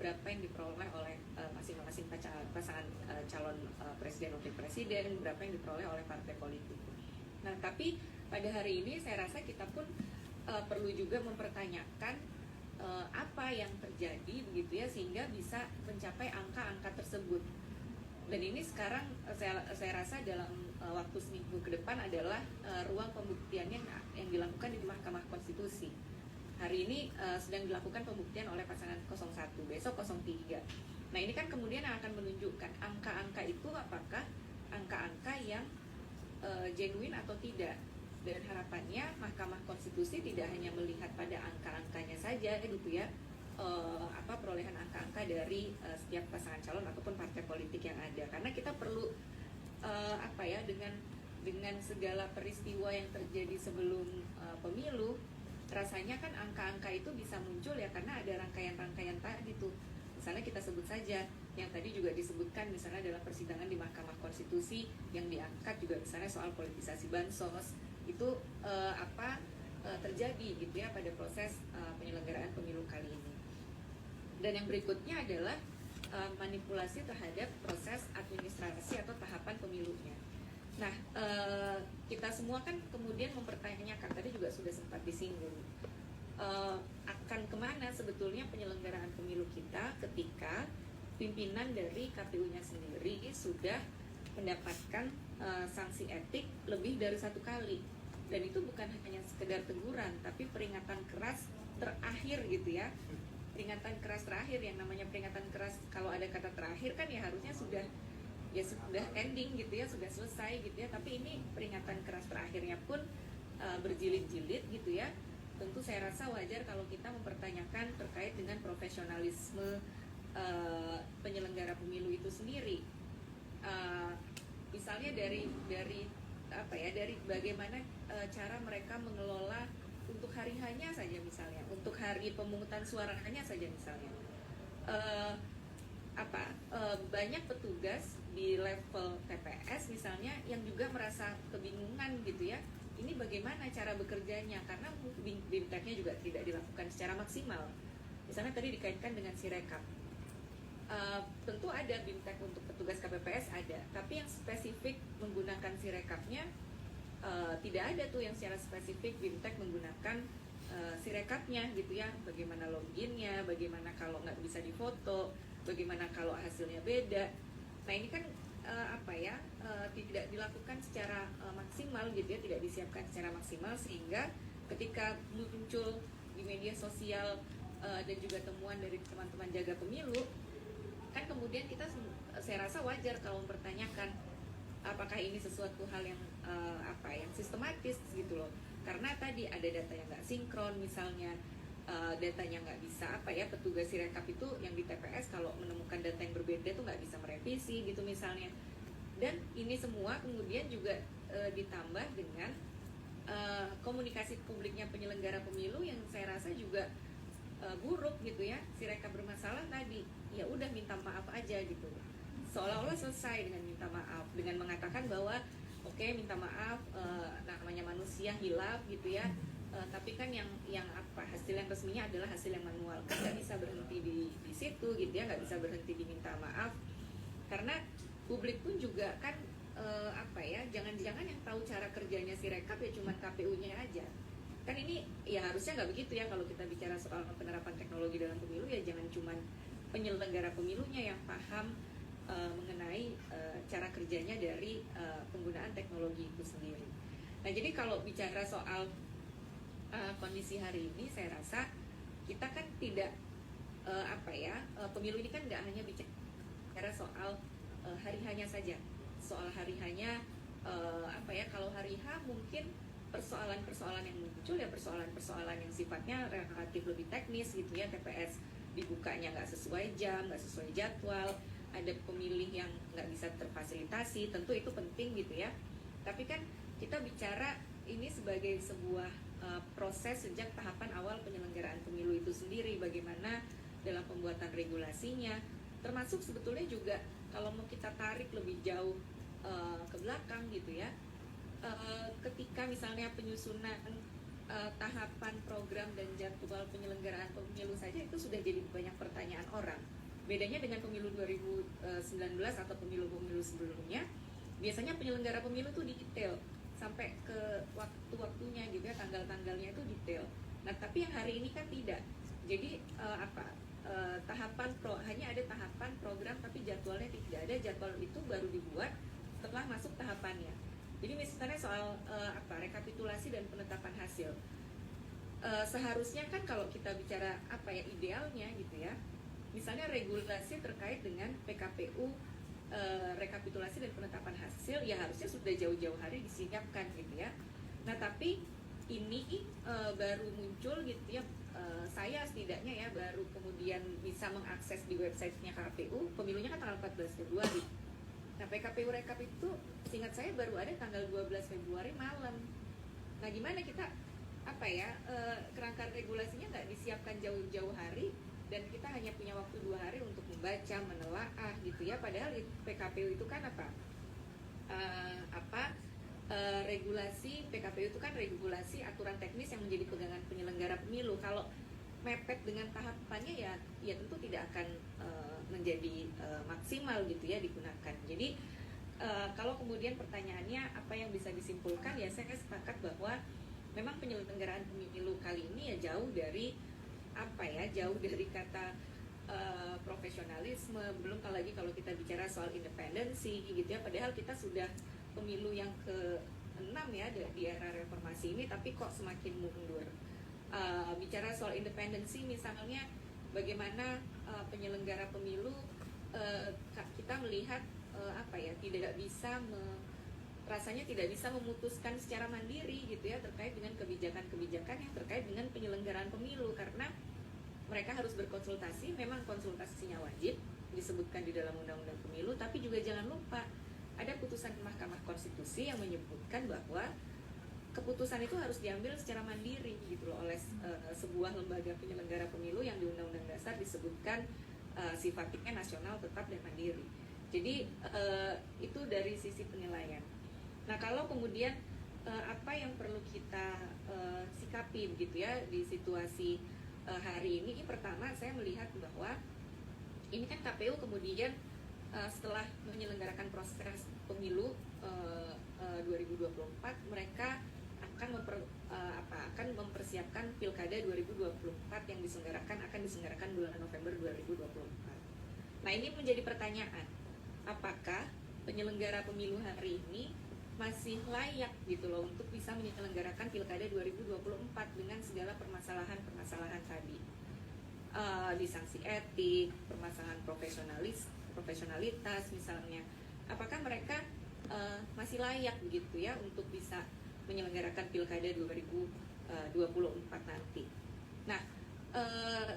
berapa yang diperoleh oleh masing-masing pasangan calon presiden wakil presiden, berapa yang diperoleh oleh partai politik. Nah, tapi pada hari ini saya rasa kita pun perlu juga mempertanyakan apa yang terjadi begitu ya, sehingga bisa mencapai angka-angka tersebut. Dan ini sekarang saya rasa dalam waktu seminggu ke depan adalah ruang pembuktiannya yang dilakukan di Mahkamah Konstitusi. Hari ini sedang dilakukan pembuktian oleh pasangan 01, besok 03. Nah, ini kan kemudian akan menunjukkan angka-angka itu apakah angka-angka yang genuine atau tidak. Dan harapannya Mahkamah Konstitusi tidak hanya melihat pada angka-angkanya saja gitu ya, perolehan angka-angka dari setiap pasangan calon ataupun partai politik yang ada, karena kita perlu dengan segala peristiwa yang terjadi sebelum pemilu, rasanya kan angka-angka itu bisa muncul ya karena ada rangkaian-rangkaian tadi tuh. Misalnya kita sebut saja yang tadi juga disebutkan, misalnya dalam persidangan di Mahkamah Konstitusi yang diangkat juga misalnya soal politisasi bansos itu terjadi gitu ya pada proses penyelenggaraan pemilu kali ini. Dan yang berikutnya adalah manipulasi terhadap proses administrasi atau tahapan pemilunya. Nah, kita semua kan kemudian mempertanyakan, tadi juga sudah sempat disinggung, akan kemana sebetulnya penyelenggaraan pemilu kita ketika pimpinan dari KPU-nya sendiri sudah mendapatkan sanksi etik lebih dari 1 kali. Dan itu bukan hanya sekedar teguran, tapi peringatan keras terakhir gitu ya. Peringatan keras terakhir, yang namanya peringatan keras, kalau ada kata terakhir kan ya harusnya sudah ending gitu ya, sudah selesai gitu ya. Tapi ini peringatan keras terakhirnya pun berjilid-jilid gitu ya. Tentu saya rasa wajar kalau kita mempertanyakan terkait dengan profesionalisme penyelenggara pemilu itu sendiri. Misalnya dari bagaimana cara mereka mengelola untuk hari hanya saja, misalnya untuk hari pemungutan suaranya saja misalnya. Banyak petugas di level TPS misalnya yang juga merasa kebingungan gitu ya, ini bagaimana cara bekerjanya, karena BIMTEK-nya juga tidak dilakukan secara maksimal. Misalnya tadi dikaitkan dengan Sirekap, tentu ada BIMTEK untuk petugas KPPS ada, tapi yang spesifik menggunakan Sirekapnya tidak ada tuh yang secara spesifik BIMTEK menggunakan Sirekapnya gitu ya. Bagaimana loginnya, bagaimana kalau nggak bisa difoto, bagaimana kalau hasilnya beda. Nah, ini kan tidak dilakukan secara maksimal gitu ya, tidak disiapkan secara maksimal, sehingga ketika muncul di media sosial dan juga temuan dari teman-teman jaga pemilu, kan kemudian saya rasa wajar kalau mempertanyakan apakah ini sesuatu hal yang yang sistematis gitu loh. Karena tadi ada data yang nggak sinkron misalnya, datanya nggak bisa petugas Sirekap itu yang di TPS kalau menemukan data yang berbeda tuh nggak bisa merevisi gitu misalnya. Dan ini semua kemudian juga ditambah dengan komunikasi publiknya penyelenggara pemilu yang saya rasa juga buruk gitu ya. Sirekap bermasalah tadi, ya udah minta maaf aja gitu, seolah-olah selesai dengan minta maaf, dengan mengatakan bahwa oke, minta maaf, namanya manusia hilaf gitu ya. Tapi kan yang hasil yang resminya adalah hasil yang manual, kan nggak bisa berhenti di situ gitu ya, nggak bisa berhenti diminta maaf, karena publik pun juga kan jangan-jangan yang tahu cara kerjanya Sirekap ya cuma KPU-nya aja. Kan ini ya harusnya nggak begitu ya. Kalau kita bicara soal penerapan teknologi dalam pemilu, ya jangan cuma penyelenggara pemilunya yang paham mengenai cara kerjanya dari penggunaan teknologi itu sendiri. Nah, jadi kalau bicara soal kondisi hari ini, saya rasa kita kan tidak pemilu ini kan nggak hanya bicara soal hari hanya saja. Soal hari hanya kalau hari H mungkin persoalan-persoalan yang muncul ya persoalan-persoalan yang sifatnya relatif lebih teknis gitu ya. TPS dibukanya nggak sesuai jam, nggak sesuai jadwal, ada pemilih yang nggak bisa terfasilitasi, tentu itu penting gitu ya. Tapi kan kita bicara ini sebagai sebuah proses sejak tahapan awal penyelenggaraan pemilu itu sendiri, bagaimana dalam pembuatan regulasinya, termasuk sebetulnya juga kalau mau kita tarik lebih jauh ke belakang gitu ya, ketika misalnya penyusunan tahapan program dan jadwal penyelenggaraan pemilu saja itu sudah jadi banyak pertanyaan orang. Bedanya dengan pemilu 2019 atau pemilu-pemilu sebelumnya, biasanya penyelenggara pemilu itu detail sampai ke waktu-waktunya gitu ya, tanggal-tanggalnya itu detail. Nah, tapi yang hari ini kan tidak. Jadi hanya ada tahapan program tapi jadwalnya tidak ada. Jadwal itu baru dibuat setelah masuk tahapannya. Jadi misalnya soal rekapitulasi dan penetapan hasil. Seharusnya kan kalau kita bicara idealnya gitu ya. Misalnya regulasi terkait dengan PKPU, rekapitulasi dan penetapan hasil ya harusnya sudah jauh-jauh hari disiapkan gitu ya. Nah, tapi ini baru muncul gitu ya. Saya setidaknya ya baru kemudian bisa mengakses di websitenya KPU, pemilunya kan tanggal 14 Februari. Nah, PKPU rekap itu seingat saya baru ada tanggal 12 Februari malam. Nah, gimana kita kerangka regulasinya nggak disiapkan jauh-jauh hari, dan kita hanya punya waktu 2 hari untuk membaca, menelaah gitu ya. Padahal PKPU itu kan regulasi PKPU itu kan regulasi aturan teknis yang menjadi pegangan penyelenggara pemilu. Kalau mepet dengan tahapannya ya tentu tidak akan menjadi maksimal gitu ya digunakan. Jadi kalau kemudian pertanyaannya apa yang bisa disimpulkan, ya saya sepakat bahwa memang penyelenggaraan pemilu kali ini ya jauh dari kata profesionalisme, belum lagi kalau kita bicara soal independensi gitu ya. Padahal kita sudah pemilu yang ke-6 ya di era reformasi ini, tapi kok semakin mundur. Bicara soal independensi misalnya, bagaimana penyelenggara pemilu kita melihat rasanya tidak bisa memutuskan secara mandiri gitu ya terkait dengan kebijakan-kebijakan yang terkait dengan penyelenggaraan pemilu, karena mereka harus berkonsultasi. Memang konsultasinya wajib disebutkan di dalam undang-undang pemilu, tapi juga jangan lupa ada putusan Mahkamah Konstitusi yang menyebutkan bahwa keputusan itu harus diambil secara mandiri gitu loh oleh sebuah lembaga penyelenggara pemilu yang di Undang-Undang Dasar disebutkan sifatnya nasional, tetap dan mandiri. Jadi itu dari sisi penilaian. Nah, kalau kemudian apa yang perlu kita sikapi gitu ya di situasi hari ini, pertama saya melihat bahwa ini kan KPU kemudian setelah menyelenggarakan proses pemilu 2024, mereka akan mempersiapkan Pilkada 2024 yang akan diselenggarakan bulan November 2024. Nah, ini menjadi pertanyaan, apakah penyelenggara pemilu hari ini masih layak gitu loh untuk bisa menyelenggarakan Pilkada 2024 dengan segala permasalahan tadi, di sanksi etik, permasalahan profesionalitas misalnya. Apakah mereka masih layak begitu ya untuk bisa menyelenggarakan Pilkada 2024 nanti. Nah,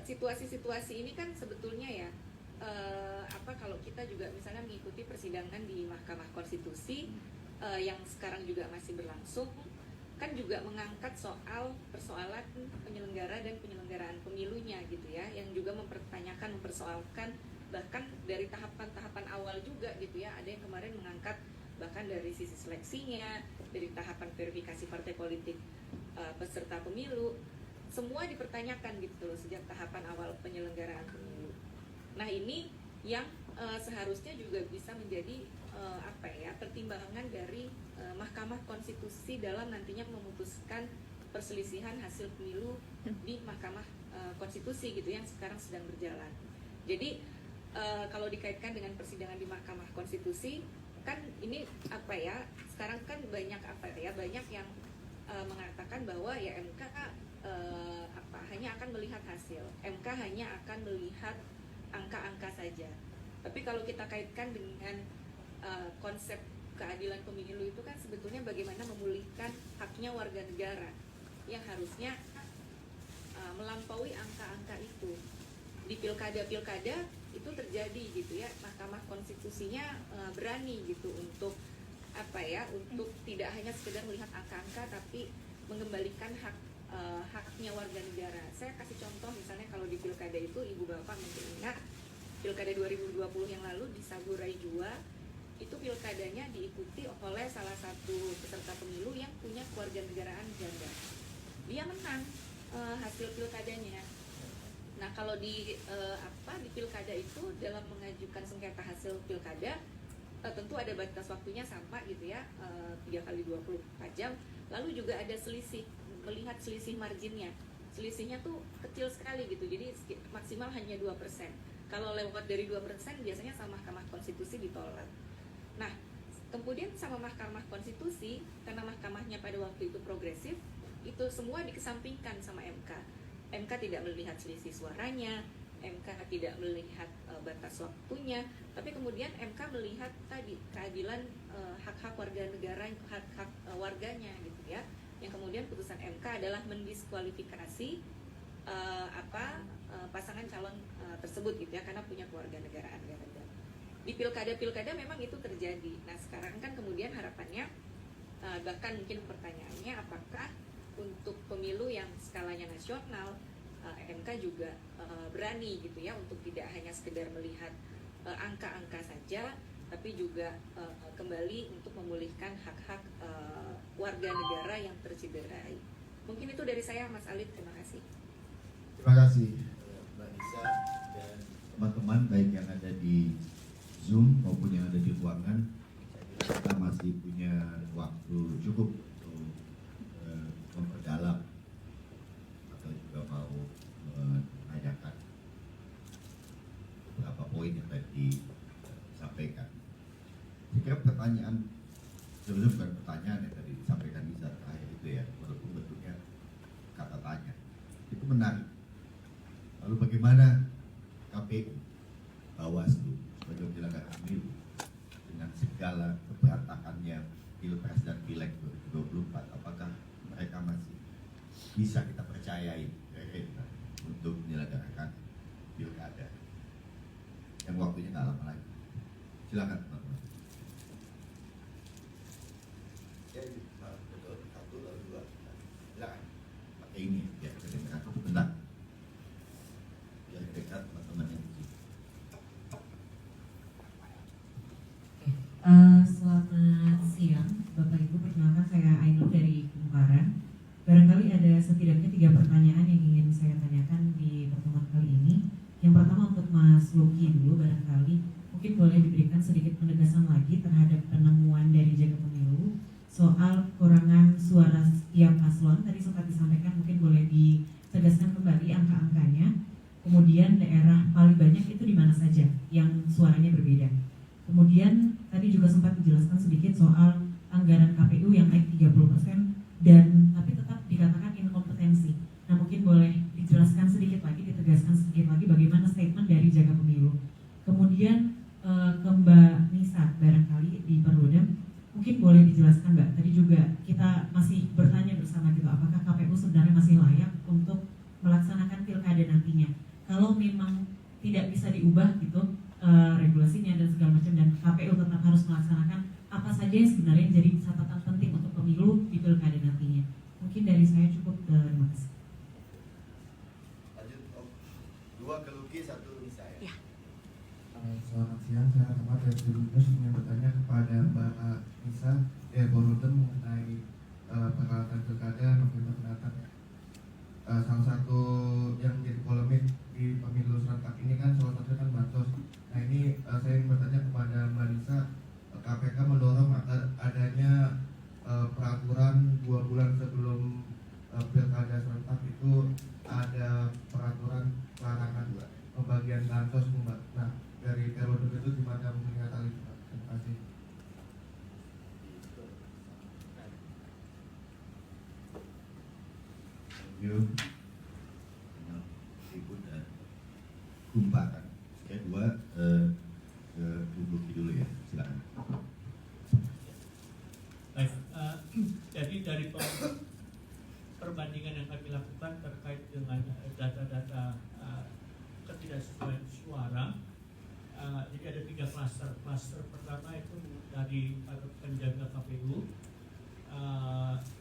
situasi-situasi ini kan sebetulnya ya kalau kita juga misalnya mengikuti persidangan di Mahkamah Konstitusi yang sekarang juga masih berlangsung, kan juga mengangkat persoalan penyelenggara dan penyelenggaraan pemilunya gitu ya, yang juga mempersoalkan bahkan dari tahapan-tahapan awal juga gitu ya. Ada yang kemarin mengangkat bahkan dari sisi seleksinya, dari tahapan verifikasi partai politik peserta pemilu, semua dipertanyakan gitu loh sejak tahapan awal penyelenggaraan pemilu. Nah, ini yang seharusnya juga bisa menjadi pertimbangan dari Mahkamah Konstitusi dalam nantinya memutuskan perselisihan hasil pemilu di Mahkamah Konstitusi gitu yang sekarang sedang berjalan. Jadi kalau dikaitkan dengan persidangan di Mahkamah Konstitusi, kan ini sekarang kan banyak yang mengatakan bahwa ya MK hanya akan melihat hasil, MK hanya akan melihat angka-angka saja. Tapi kalau kita kaitkan dengan konsep keadilan pemilu itu kan sebetulnya bagaimana memulihkan haknya warga negara yang harusnya melampaui angka-angka itu. Di pilkada-pilkada itu terjadi gitu ya, Mahkamah Konstitusinya berani gitu untuk untuk tidak hanya sekedar melihat angka-angka tapi mengembalikan haknya warga negara. Saya kasih contoh misalnya kalau di pilkada itu Ibu Bapak mungkin ingat Pilkada 2020 yang lalu di Saburai Jua, itu pilkadanya diikuti oleh salah satu peserta pemilu yang punya kewarganegaraan ganda. dia menang hasil pilkadanya. Nah, kalau di pilkada itu dalam mengajukan sengketa hasil pilkada tentu ada batas waktunya sama gitu ya, 3 kali 24 jam. Lalu juga ada selisih, melihat selisih marginnya. Selisihnya tuh kecil sekali gitu, jadi maksimal hanya 2%. Kalau lewat dari 2% biasanya sama Mahkamah Konstitusi ditolak. Nah, kemudian sama Mahkamah Konstitusi, karena mahkamahnya pada waktu itu progresif, itu semua dikesampingkan sama MK. MK tidak melihat selisih suaranya, MK tidak melihat batas waktunya, tapi kemudian MK melihat tadi keadilan hak-hak warga negara, hak-hak warganya gitu ya. Yang kemudian putusan MK adalah mendiskualifikasi pasangan calon tersebut gitu ya, karena punya keluarga negaraan gagal. Di pilkada-pilkada memang itu terjadi. Nah, sekarang kan kemudian harapannya bahkan mungkin pertanyaannya, apakah untuk pemilu yang skalanya nasional MK juga berani gitu ya untuk tidak hanya sekedar melihat angka-angka saja, tapi juga kembali untuk memulihkan hak-hak warga negara yang tercederai. Mungkin itu dari saya, Mas Alif. Terima kasih. Terima kasih Mbak Nisa dan teman-teman baik yang ada di Zoom maupun yang ada di ruangan. Kita masih punya waktu cukup untuk memperdalam atau juga mau menanyakan beberapa poin yang tadi disampaikan. Saya kira pertanyaan, sebenarnya bukan pertanyaan yang tadi disampaikan Nisa terakhir itu ya, walaupun bentuknya kata tanya, itu menarik. Lalu bagaimana KPU, Bawaslu sebagai penyelenggara pemilu dengan segala keberantakannya Pilpres dan Pileg 2024, apakah mereka masih bisa kita percayai untuk menyelenggarakan pilkada yang waktunya nggak lama lagi? Silakan teman-teman. Ya, betul. Satu lalu dua. Silakan. Pakai ini ya, kedengaran bentar. Biar dekat teman-teman yang di sini. Selamat siang Bapak Ibu, perkenalkan saya Ainur dari Kumparan. Barangkali ada setidaknya 3 pertanyaan yang ingin saya tanyakan di pertemuan kali ini. Yang pertama untuk Mas Luki dulu, barangkali mungkin boleh diberikan sedikit penegasan lagi terhadap penemuan dari Jaga Pemilu soal kurangan suara setiap paslon. Tadi sempat disampaikan, mungkin boleh ditegaskan kembali angka-angkanya. Kemudian daerah paling banyak itu di mana saja yang suaranya berbeda. Kemudian tadi juga sempat dijelaskan sedikit soal anggaran KPU yang naik 30% dan tapi tetap dikatakan inkompetensi. Nah, mungkin boleh dijelaskan sedikit lagi, ditegaskan sedikit lagi bagaimana statement dari Jaga Pemilu. Kemudian ke Mbak Nisa barangkali di Perludem, mungkin boleh dijelaskan Mbak, tadi juga kita masih bertanya bersama gitu, apakah KPU sebenarnya masih layak untuk melaksanakan pilkada nantinya. Kalau memang tidak bisa diubah gitu regulasinya dan segala macam, dan KPU tetap harus melaksanakan, apa saja yang sebenarnya jadi catatan penting untuk pemilu di pilkada nantinya. Mungkin dari saya cukup, terima kasih. Lanjut, dua ke Luki, satu Nisa ya. Selamat siang, saya Ahmad dari Tribunnews ingin bertanya kepada Mbak Nisa Borudem mengenai peralatan pilkada November mendatang. Salah satu yang menjadi polemik di pemilu serentak ini kan salah satunya kan bansos. Nah, ini saya ingin bertanya kepada Mbak Nisa, KPK mendorong agar adanya peraturan 2 bulan sebelum pilkada serentak itu ada peraturan larangan pembagian bansos, Mbak. Nah, dari periode itu gimana melihat hal itu, Mbak? Terima kasih. Thank you. Ibu dan Kumparan. Kedua ke Luki dulu ya, silakan. Baik, jadi dari perbandingan yang kami lakukan terkait dengan data-data ketidaksesuaian suara, jadi ada 3 klaster. Klaster pertama itu dari penjaga KPU.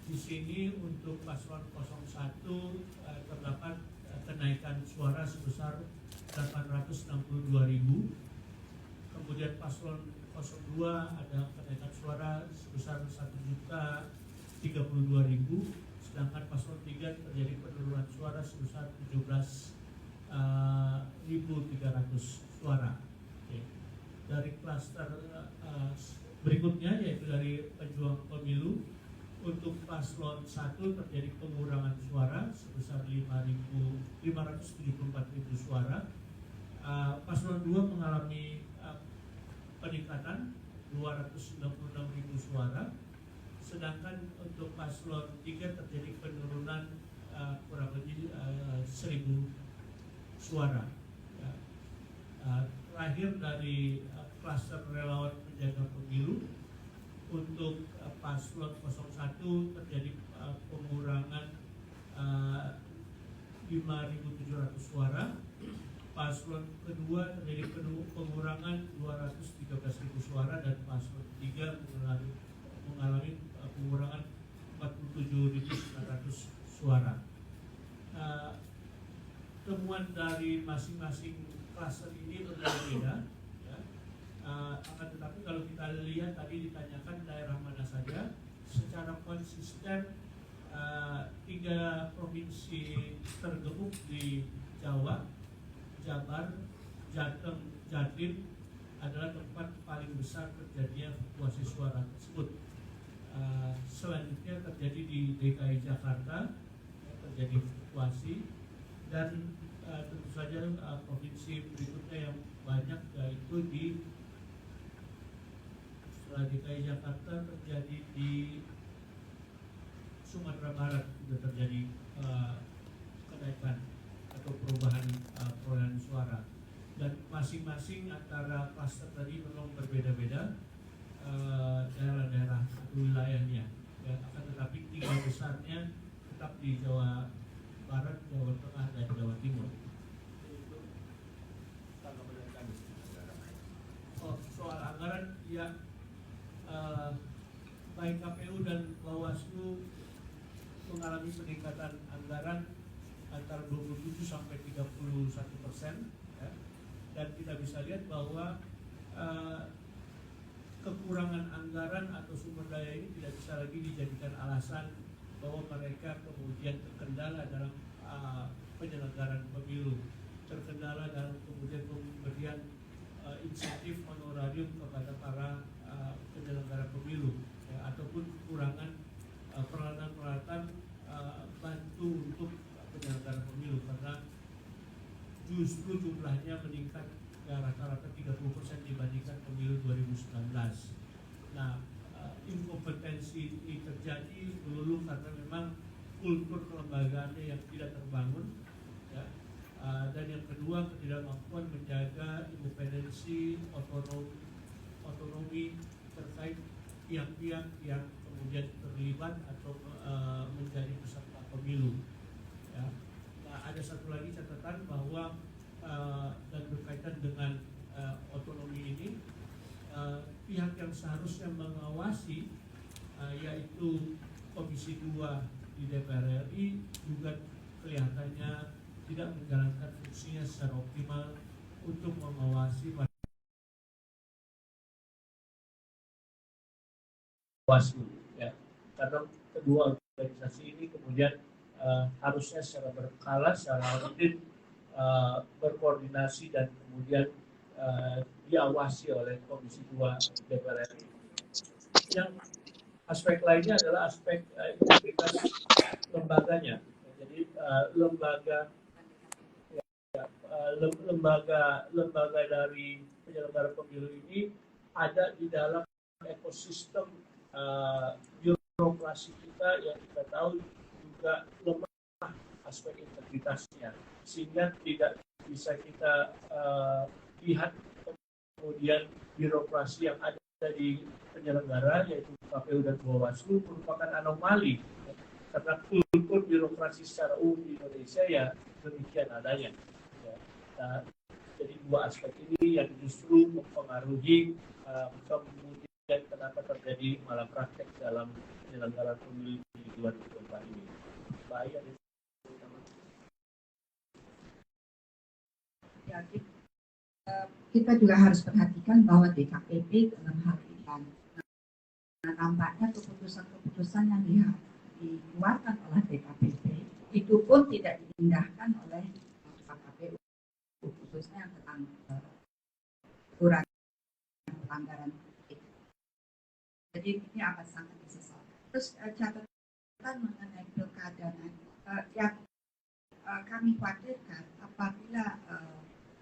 Di sini untuk paslon 01 terdapat kenaikan suara sebesar 862.000. Kemudian paslon 02 ada kenaikan suara sebesar 1.032.000. sedangkan paslon 3 terjadi penurunan suara sebesar 17.300 suara. Oke. Dari klaster berikutnya yaitu dari pejuang pemilu, untuk paslon 1 terjadi pengurangan suara sebesar 574.000 suara. Paslon 2 mengalami peningkatan 296.000 suara, sedangkan untuk paslon 3 terjadi penurunan kurang lebih 1.000 suara. Ya. Terakhir dari klaster relawan penjaga pemilu, untuk paslon 01 terjadi pengurangan 5.700 suara. Paslon kedua terjadi pengurangan 213.000 suara, dan paslon 3 mengalami pengurangan 47.900 suara. Temuan dari masing-masing klaster ini berbeda-beda. Akan tetapi kalau kita lihat tadi ditanyakan daerah mana saja, secara konsisten 3 provinsi tergebuk di Jawa, Jabar, Jateng, Jatim adalah tempat paling besar terjadinya fluktuasi suara tersebut. Selanjutnya terjadi di DKI Jakarta, terjadi fluktuasi, dan tentu saja provinsi berikutnya yang banyak yaitu di setelah DKI Jakarta terjadi di Sumatera Barat, juga terjadi kenaikan atau perubahan perolehan suara, dan masing-masing antara klaster tadi memang berbeda-beda daerah-daerah atau wilayahnya, ya, akan tetapi 3 besarnya tetap di Jawa Barat, Jawa Tengah, dan Jawa Timur. Soal anggaran, ya, baik KPU dan Bawaslu mengalami peningkatan anggaran antara 27 sampai 31%, ya. Dan kita bisa lihat bahwa kekurangan anggaran atau sumber daya ini tidak bisa lagi dijadikan alasan bahwa mereka kemudian terkendala dalam penyelenggaraan pemilu, terkendala dalam kemudian pemberian insentif honorarium kepada para penyelenggara pemilu, ya, ataupun kekurangan peralatan-peralatan bantu untuk penyelenggara pemilu, karena justru jumlahnya meningkat rata-rata 30% dibandingkan pemilu 2019. Nah, inkompetensi ini terjadi melulu karena memang kultur kelembagaannya yang tidak terbangun, ya. Dan yang kedua, ketidakmampuan menjaga independensi, otonomi terkait pihak-pihak yang kemudian terlibat atau menjadi peserta pemilu, ya. Nah, ada satu lagi catatan bahwa dan berkaitan dengan otonomi ini, pihak yang seharusnya mengawasi yaitu Komisi 2 di DPR RI juga kelihatannya tidak menjalankan fungsinya secara optimal untuk mengawasi Bawaslu, ya. Karena kedua organisasi ini kemudian harusnya secara berkala, secara audit, berkoordinasi dan kemudian diawasi oleh Komisi 2 DPR RI. Yang aspek lainnya adalah aspek integritas lembaganya. Jadi lembaga dari penyelenggara pemilu ini ada di dalam ekosistem birokrasi kita yang kita tahu juga lemah aspek integritasnya, sehingga tidak bisa kita lihat kemudian birokrasi yang ada di penyelenggara yaitu KPU dan Bawaslu merupakan anomali, karena kultur birokrasi secara umum di Indonesia ya demikian adanya, ya. Nah, jadi dua aspek ini yang justru mempengaruhi kemudian kenapa terjadi malah praktek dalam penyelenggaraan pemilu di 2024 ini. Bahaya. Jadi kita juga harus perhatikan bahwa DKPP dalam hal ini, nampaknya keputusan-keputusan yang dikeluarkan oleh DKPP itu pun tidak diindahkan oleh KPU, khususnya tentang kurang pelanggaran etik. Jadi ini akan sangat disesalkan. Terus catatan mengenai pilkada yang kami khawatirkan apabila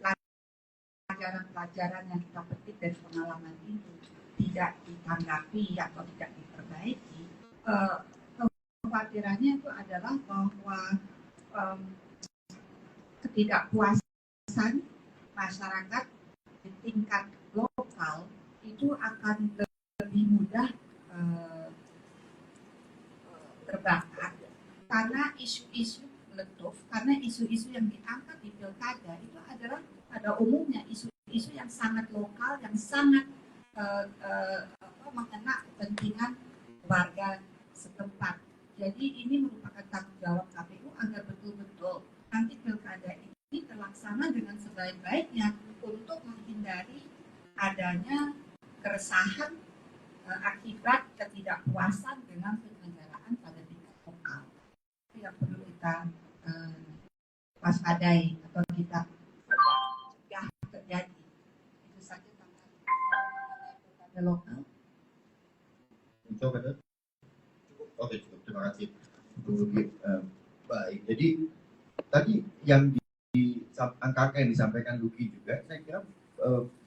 pelajaran-pelajaran yang kita petik dari pengalaman itu tidak ditanggapi atau tidak diperbaiki, kekhawatirannya itu adalah bahwa ketidakpuasan masyarakat di tingkat lokal itu akan lebih mudah terbakar karena isu-isu meletup, karena isu-isu yang diangkat di pilkada itu adalah pada umumnya isu-isu yang sangat lokal, yang sangat mengena kepentingan warga setempat. Jadi ini merupakan tanggung jawab KPU agar betul-betul nanti pilkada ini terlaksana dengan sebaik-baiknya untuk menghindari adanya keresahan akibat ketidakpuasan dengan penyelenggaraan pada tingkat lokal. Itu yang perlu kita waspadai atau kita cegah terjadi. Itu saja tentang pilkada lokal. Cukup. Oke, cukup. Terima kasih. Baik. Jadi tadi yang angka yang disampaikan Luki juga, saya kira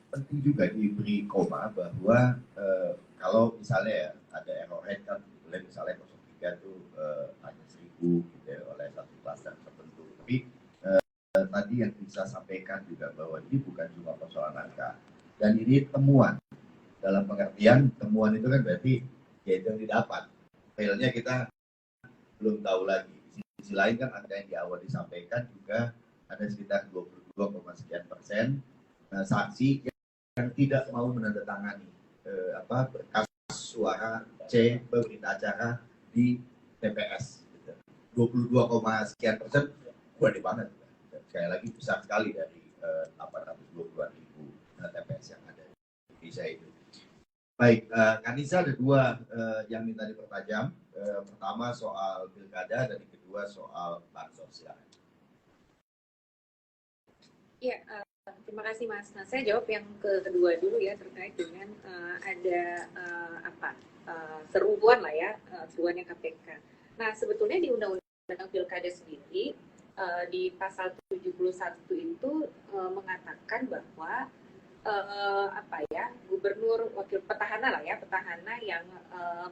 penting juga diberi koma bahwa kalau misalnya ya, ada error rate kan boleh misalnya 03 itu hanya 1000 gitu ya, oleh satu kluster tertentu. Tapi tadi yang bisa sampaikan juga bahwa ini bukan cuma persoalan angka, dan ini temuan. Dalam pengertian temuan itu kan berarti ya itu yang didapat. Failnya kita belum tahu lagi. Di sisi lain kan angka yang di awal disampaikan juga ada sekitar 22,sekian% saksi yang tidak mau menandatangani berkas suara C berita acara di TPS. 22,sekian%, gede banget. Sekali lagi besar sekali dari 820.000 TPS yang ada di Indonesia itu. Baik, Kanisa ada dua yang minta dipertajam. Pertama soal pilkada dan yang kedua soal bansos. Ya, terima kasih Mas. Nah, saya jawab yang kedua dulu ya, terkait dengan ada seruan lah ya, seruannya KPK. Nah, sebetulnya di Undang-Undang Pilkada sendiri di pasal 71 itu mengatakan bahwa gubernur, wakil petahana lah ya, petahana yang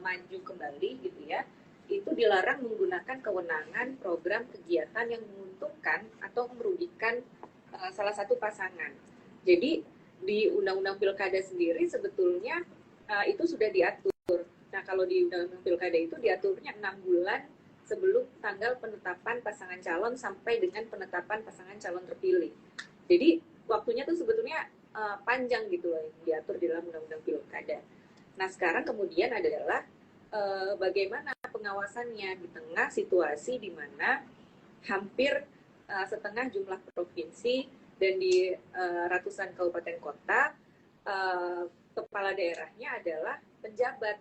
maju kembali gitu ya, itu dilarang menggunakan kewenangan program kegiatan yang menguntungkan atau merugikan salah satu pasangan. Jadi di Undang-Undang Pilkada sendiri sebetulnya itu sudah diatur. Nah, kalau di Undang-Undang Pilkada itu diaturnya 6 bulan sebelum tanggal penetapan pasangan calon sampai dengan penetapan pasangan calon terpilih. Jadi waktunya tuh sebetulnya panjang gitu loh yang diatur di dalam Undang-Undang Pilkada. Nah, sekarang kemudian adalah bagaimana pengawasannya di tengah situasi di mana hampir setengah jumlah provinsi dan di ratusan kabupaten kota kepala daerahnya adalah penjabat,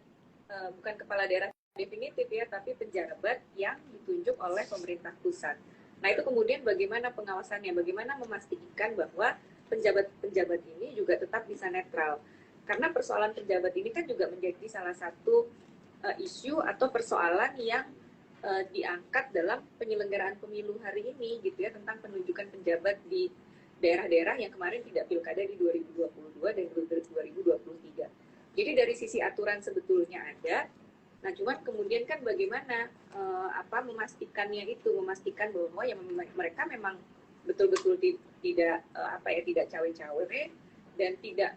bukan kepala daerah definitif ya, tapi penjabat yang ditunjuk oleh pemerintah pusat. Nah, itu kemudian bagaimana pengawasannya, bagaimana memastikan bahwa penjabat-penjabat ini juga tetap bisa netral. Karena persoalan penjabat ini kan juga menjadi salah satu isu atau persoalan yang diangkat dalam penyelenggaraan pemilu hari ini gitu ya, tentang penunjukan penjabat di daerah-daerah yang kemarin tidak pilkada di 2022 dan 2023. Jadi dari sisi aturan sebetulnya ada, nah cuman kemudian kan bagaimana memastikannya itu, memastikan bahwa yang mereka memang betul-betul tidak cawe-cawe dan tidak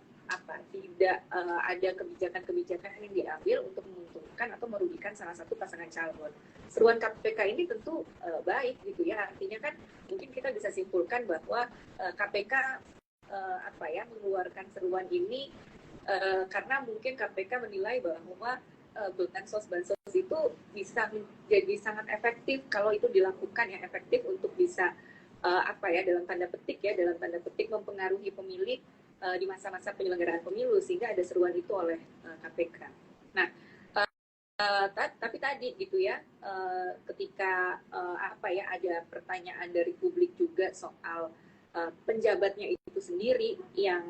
ada kebijakan-kebijakan yang diambil untuk menguntungkan atau merugikan salah satu pasangan calon. Seruan KPK ini tentu baik gitu ya, artinya kan mungkin kita bisa simpulkan bahwa KPK mengeluarkan seruan ini karena mungkin KPK menilai bahwa bansos itu bisa menjadi sangat efektif kalau itu dilakukan yang efektif untuk bisa dalam tanda petik mempengaruhi pemilih di masa-masa penyelenggaraan pemilu, sehingga ada seruan itu oleh KPK. Nah, tapi tadi tadi gitu ya, ketika ada pertanyaan dari publik juga soal penjabatnya itu sendiri yang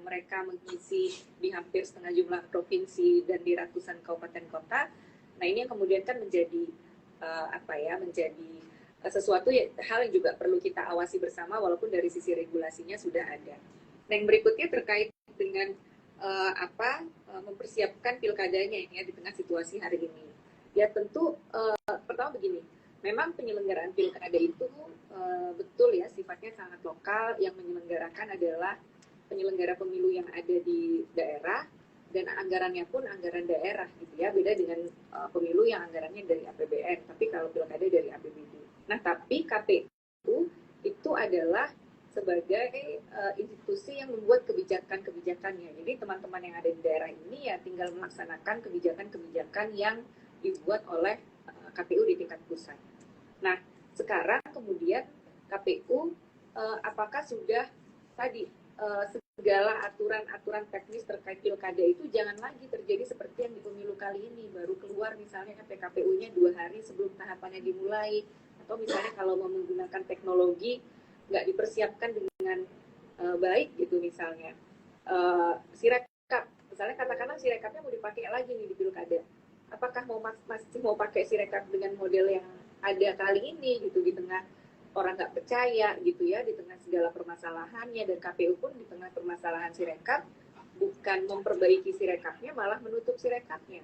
mereka mengisi di hampir setengah jumlah provinsi dan di ratusan kabupaten kota. Nah ini yang kemudian kan menjadi sesuatu hal yang juga perlu kita awasi bersama walaupun dari sisi regulasinya sudah ada. Nah yang berikutnya terkait dengan mempersiapkan pilkadanya ya di tengah situasi hari ini. Ya tentu pertama begini, memang penyelenggaraan pilkada itu betul ya sifatnya sangat lokal, yang menyelenggarakan adalah penyelenggara pemilu yang ada di daerah dan anggarannya pun anggaran daerah gitu ya, beda dengan pemilu yang anggarannya dari APBN, tapi kalau pilkada dari APBD. Nah tapi KPU itu adalah sebagai institusi yang membuat kebijakan-kebijakannya. Jadi teman-teman yang ada di daerah ini ya tinggal melaksanakan kebijakan-kebijakan yang dibuat oleh KPU di tingkat pusat. Nah, sekarang kemudian KPU apakah sudah tadi segala aturan-aturan teknis terkait pilkada itu jangan lagi terjadi seperti yang di pemilu kali ini, baru keluar misalnya PKPU-nya 2 hari sebelum tahapannya dimulai, atau misalnya kalau mau menggunakan teknologi nggak dipersiapkan dengan baik gitu misalnya. Sirekap, misalnya katakanlah sirekapnya mau dipakai lagi nih di pilkada. Apakah masih mau pakai sirekap dengan model yang ada kali ini gitu, di tengah orang nggak percaya gitu ya, di tengah segala permasalahannya, dan KPU pun di tengah permasalahan sirekap bukan memperbaiki sirekapnya, malah menutup sirekapnya.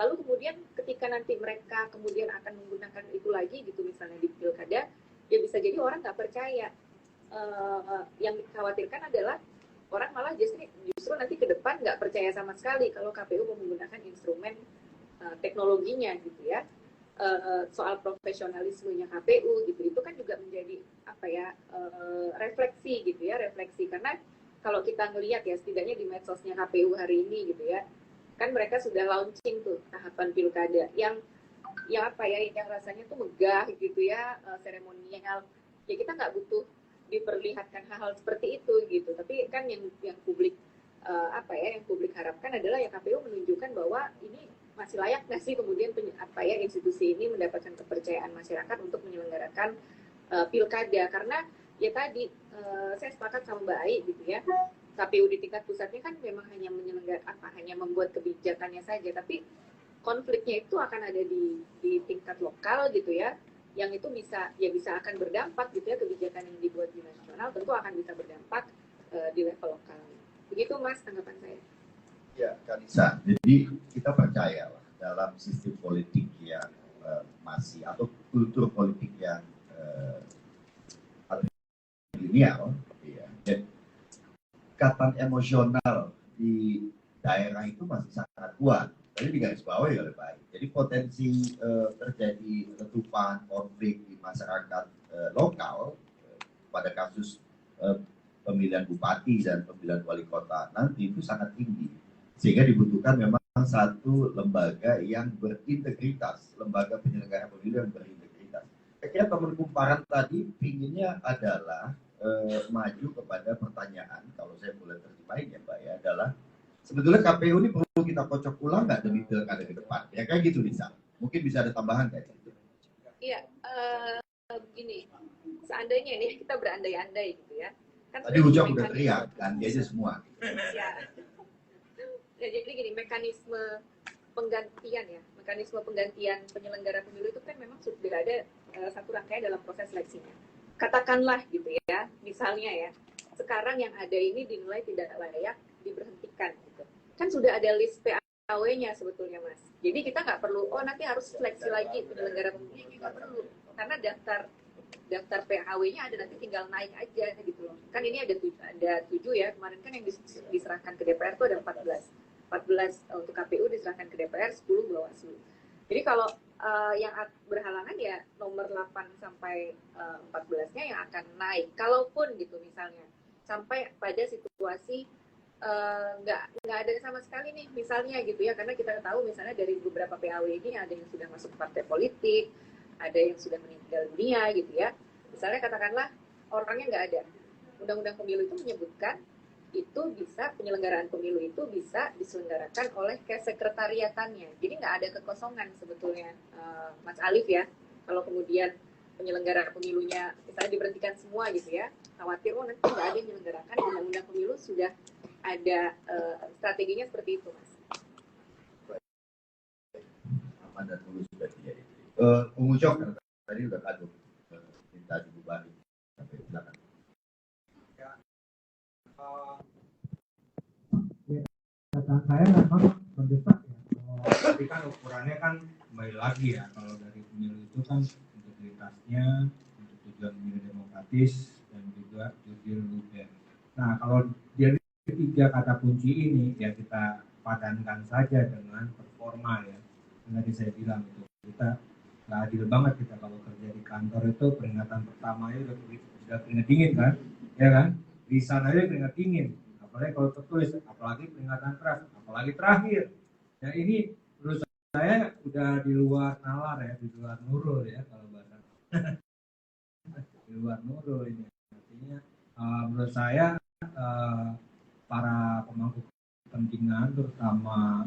Lalu kemudian ketika nanti mereka kemudian akan menggunakan itu lagi gitu misalnya di pilkada, ya bisa jadi orang nggak percaya. Yang dikhawatirkan adalah orang malah justru nanti ke depan nggak percaya sama sekali kalau KPU menggunakan instrumen teknologinya gitu ya. Soal profesionalismenya KPU gitu, itu kan juga menjadi refleksi gitu ya, refleksi. Karena kalau kita ngelihat ya setidaknya di medsosnya KPU hari ini gitu ya, kan mereka sudah launching tuh tahapan pilkada yang rasanya tuh megah gitu ya, seremonial. Ya kita nggak butuh diperlihatkan hal-hal seperti itu gitu, tapi kan yang publik yang publik harapkan adalah ya KPU menunjukkan bahwa ini masih layak nggak sih kemudian institusi ini mendapatkan kepercayaan masyarakat untuk menyelenggarakan pilkada. Karena ya tadi saya sepakat sama Mbak Ai gitu ya, KPU di tingkat pusatnya kan memang hanya hanya membuat kebijakannya saja, tapi konfliknya itu akan ada di tingkat lokal gitu ya, yang itu bisa akan berdampak gitu ya, kebijakan yang dibuat di nasional tentu akan bisa berdampak di level lokal. Begitu Mas tanggapan saya. Ya, Kanisa. Jadi kita percaya lah dalam sistem politik yang masih atau kultur politik yang linear, ya. Dan ikatan emosional di daerah itu masih sangat kuat. Tadi digarisbawahi oleh Pak. Jadi potensi terjadi letupan konflik di masyarakat lokal pada kasus pemilihan bupati dan pemilihan wali kota nanti itu sangat tinggi. Sehingga dibutuhkan memang satu lembaga yang berintegritas, lembaga penyelenggara pemilu yang berintegritas. Kira-kira teman kumparan tadi pinginnya adalah maju kepada pertanyaan, kalau saya boleh terjemahin ya Mbak ya, adalah sebetulnya KPU ini perlu kita kocok ulang nggak demi pilkada ke depan? Ya kayak gitu Lisa. Mungkin bisa ada tambahan kayak gitu. Iya, begini, seandainya ini kita berandai-andai gitu ya. Kan tadi Ujang udah teriak, ganti aja semua. Ya, jadi gini, mekanisme penggantian penyelenggara pemilu itu kan memang sudah ada satu rangkaian dalam proses seleksinya. Katakanlah gitu ya, misalnya ya, sekarang yang ada ini dinilai tidak layak diberhentikan gitu. Kan sudah ada list PAW-nya sebetulnya Mas. Jadi kita nggak perlu, nanti harus seleksi lagi penyelenggara pemilu, nggak perlu. Karena daftar PAW-nya ada, nanti tinggal naik aja gitu loh. Kan ini ada 7 ya, kemarin kan yang diserahkan ke DPR itu ada 14 untuk KPU diserahkan ke DPR, 10 Bawaslu. Jadi kalau yang berhalangan ya nomor 8 sampai 14-nya yang akan naik. Kalaupun gitu misalnya sampai pada situasi nggak ada sama sekali nih misalnya gitu ya, karena kita tahu misalnya dari beberapa PAW ini ada yang sudah masuk partai politik, ada yang sudah meninggal dunia gitu ya. Misalnya katakanlah orangnya nggak ada. Undang-undang pemilu itu menyebutkan itu bisa, penyelenggaraan pemilu itu bisa diselenggarakan oleh kesekretariatannya. Jadi nggak ada kekosongan sebetulnya, Mas Alif ya. Kalau kemudian penyelenggara pemilunya misalnya diberhentikan semua gitu ya, khawatir nanti nggak ada yang menyelenggarakan. Undang-undang pemilu sudah ada strateginya seperti itu, Mas. Aman dan mulus sudah tidak itu. Pengucap tadi udah kado minta dibubarin sampai belakang. Catatan saya memang mendesak ya. Tapi kan ukurannya kan kembali lagi ya, kalau dari pemilu itu kan integritasnya untuk tujuan pemilu demokratis dan juga jurdil luber. Nah, kalau dari tiga kata kunci ini ya kita padankan saja dengan performa ya. Yang tadi saya bilang itu kita nggak adil banget kita kalau kerja di kantor itu peringatan pertamanya udah keringet dingin kan, ya kan? Di sana aja keringet dingin. Apalagi kalau tertulis, apalagi peringatan keras, apalagi terakhir. Ya ini menurut saya udah di luar nalar ya, di luar nurul ya kalau bahasa. Di luar nurul ini. Artinya menurut saya para pemangku kepentingan terutama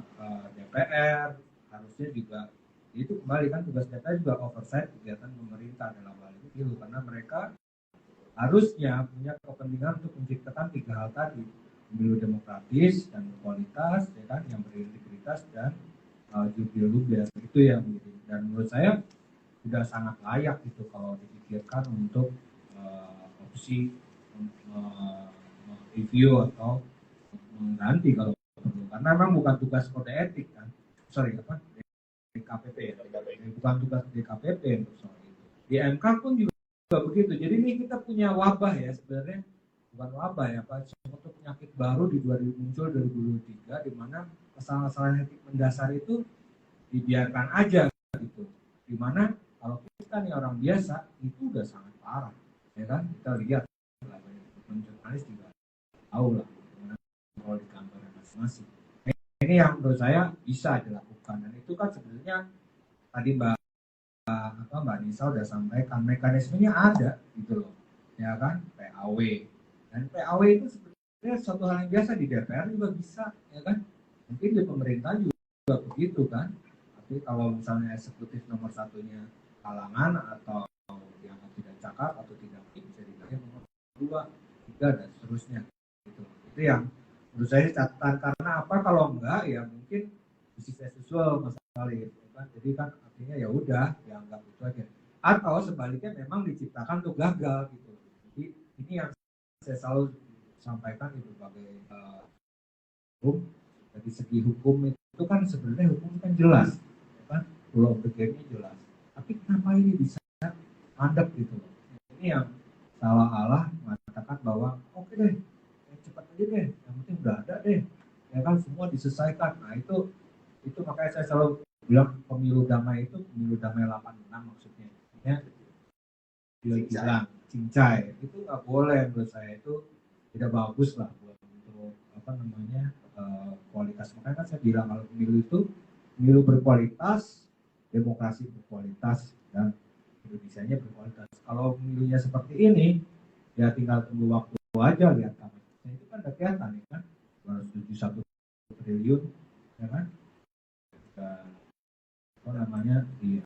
DPR harusnya juga itu kembali kan tugas DPR juga oversight kegiatan pemerintah dalam hal ini karena mereka harusnya punya kepentingan untuk menciptakan tiga hal tadi, pemilu demokratis dan berkualitas, ya kan, yang berintegritas dan jurdil luber itu yang gitu. Dan menurut saya sudah sangat layak itu kalau dipikirkan untuk opsi review atau mengganti kalau perlu, karena memang bukan tugas kode etik kan, DKPP ya, bukan tugas DKPP untuk soal itu. Di MK pun juga begitu. Jadi ini kita punya wabah ya sebenarnya, bukan wabah ya Pak, suatu penyakit baru di 2023 di mana kesalahan-kesalahan etik mendasar itu dibiarkan aja gitu. Di mana kalau kita nih orang biasa itu udah sangat parah, ya kan? Kita lihat jurnalis juga tahu lah kalau di kantor masing-masing. Ini yang menurut saya bisa dilakukan dan itu kan sebenarnya tadi Mbak Nisa udah sampaikan mekanismenya ada gitu loh, ya kan, PAW dan PAW itu sebenarnya suatu hal yang biasa di DPR juga bisa, ya kan, mungkin di pemerintah juga begitu kan. Tapi kalau misalnya eksekutif nomor satunya kalangan atau yang tidak cakap atau tidak bisa dibayar nomor 2, 3 dan seterusnya gitu. Itu yang menurut saya catatan, karena apa kalau enggak ya mungkin bisnis as usual masalah itu kan. Jadi kan artinya ya udah dianggap itu aja, atau sebaliknya memang diciptakan untuk gagal gitu. Jadi ini yang saya selalu sampaikan di berbagai hukum. Dari segi hukum itu kan sebenarnya hukum kan jelas, ya kan, rule of the game-nya jelas. Tapi kenapa ini bisa mandek gitu loh? Ini yang salah mengatakan bahwa oke deh, cepat aja deh, yang penting udah ada deh, ya kan, semua diselesaikan. Nah itu makanya saya selalu bilang pemilu damai itu pemilu damai 86 maksudnya ya, bilang cincai itu nggak boleh, menurut saya itu tidak bagus lah buat untuk kualitas. Makanya kan saya bilang kalau pemilu itu pemilu berkualitas, demokrasi berkualitas, dan Indonesia-nya berkualitas. Kalau pemilunya seperti ini ya tinggal tunggu waktu aja, lihat kan itu kan udah kelihatan ya kan, 271 triliun ya kan, di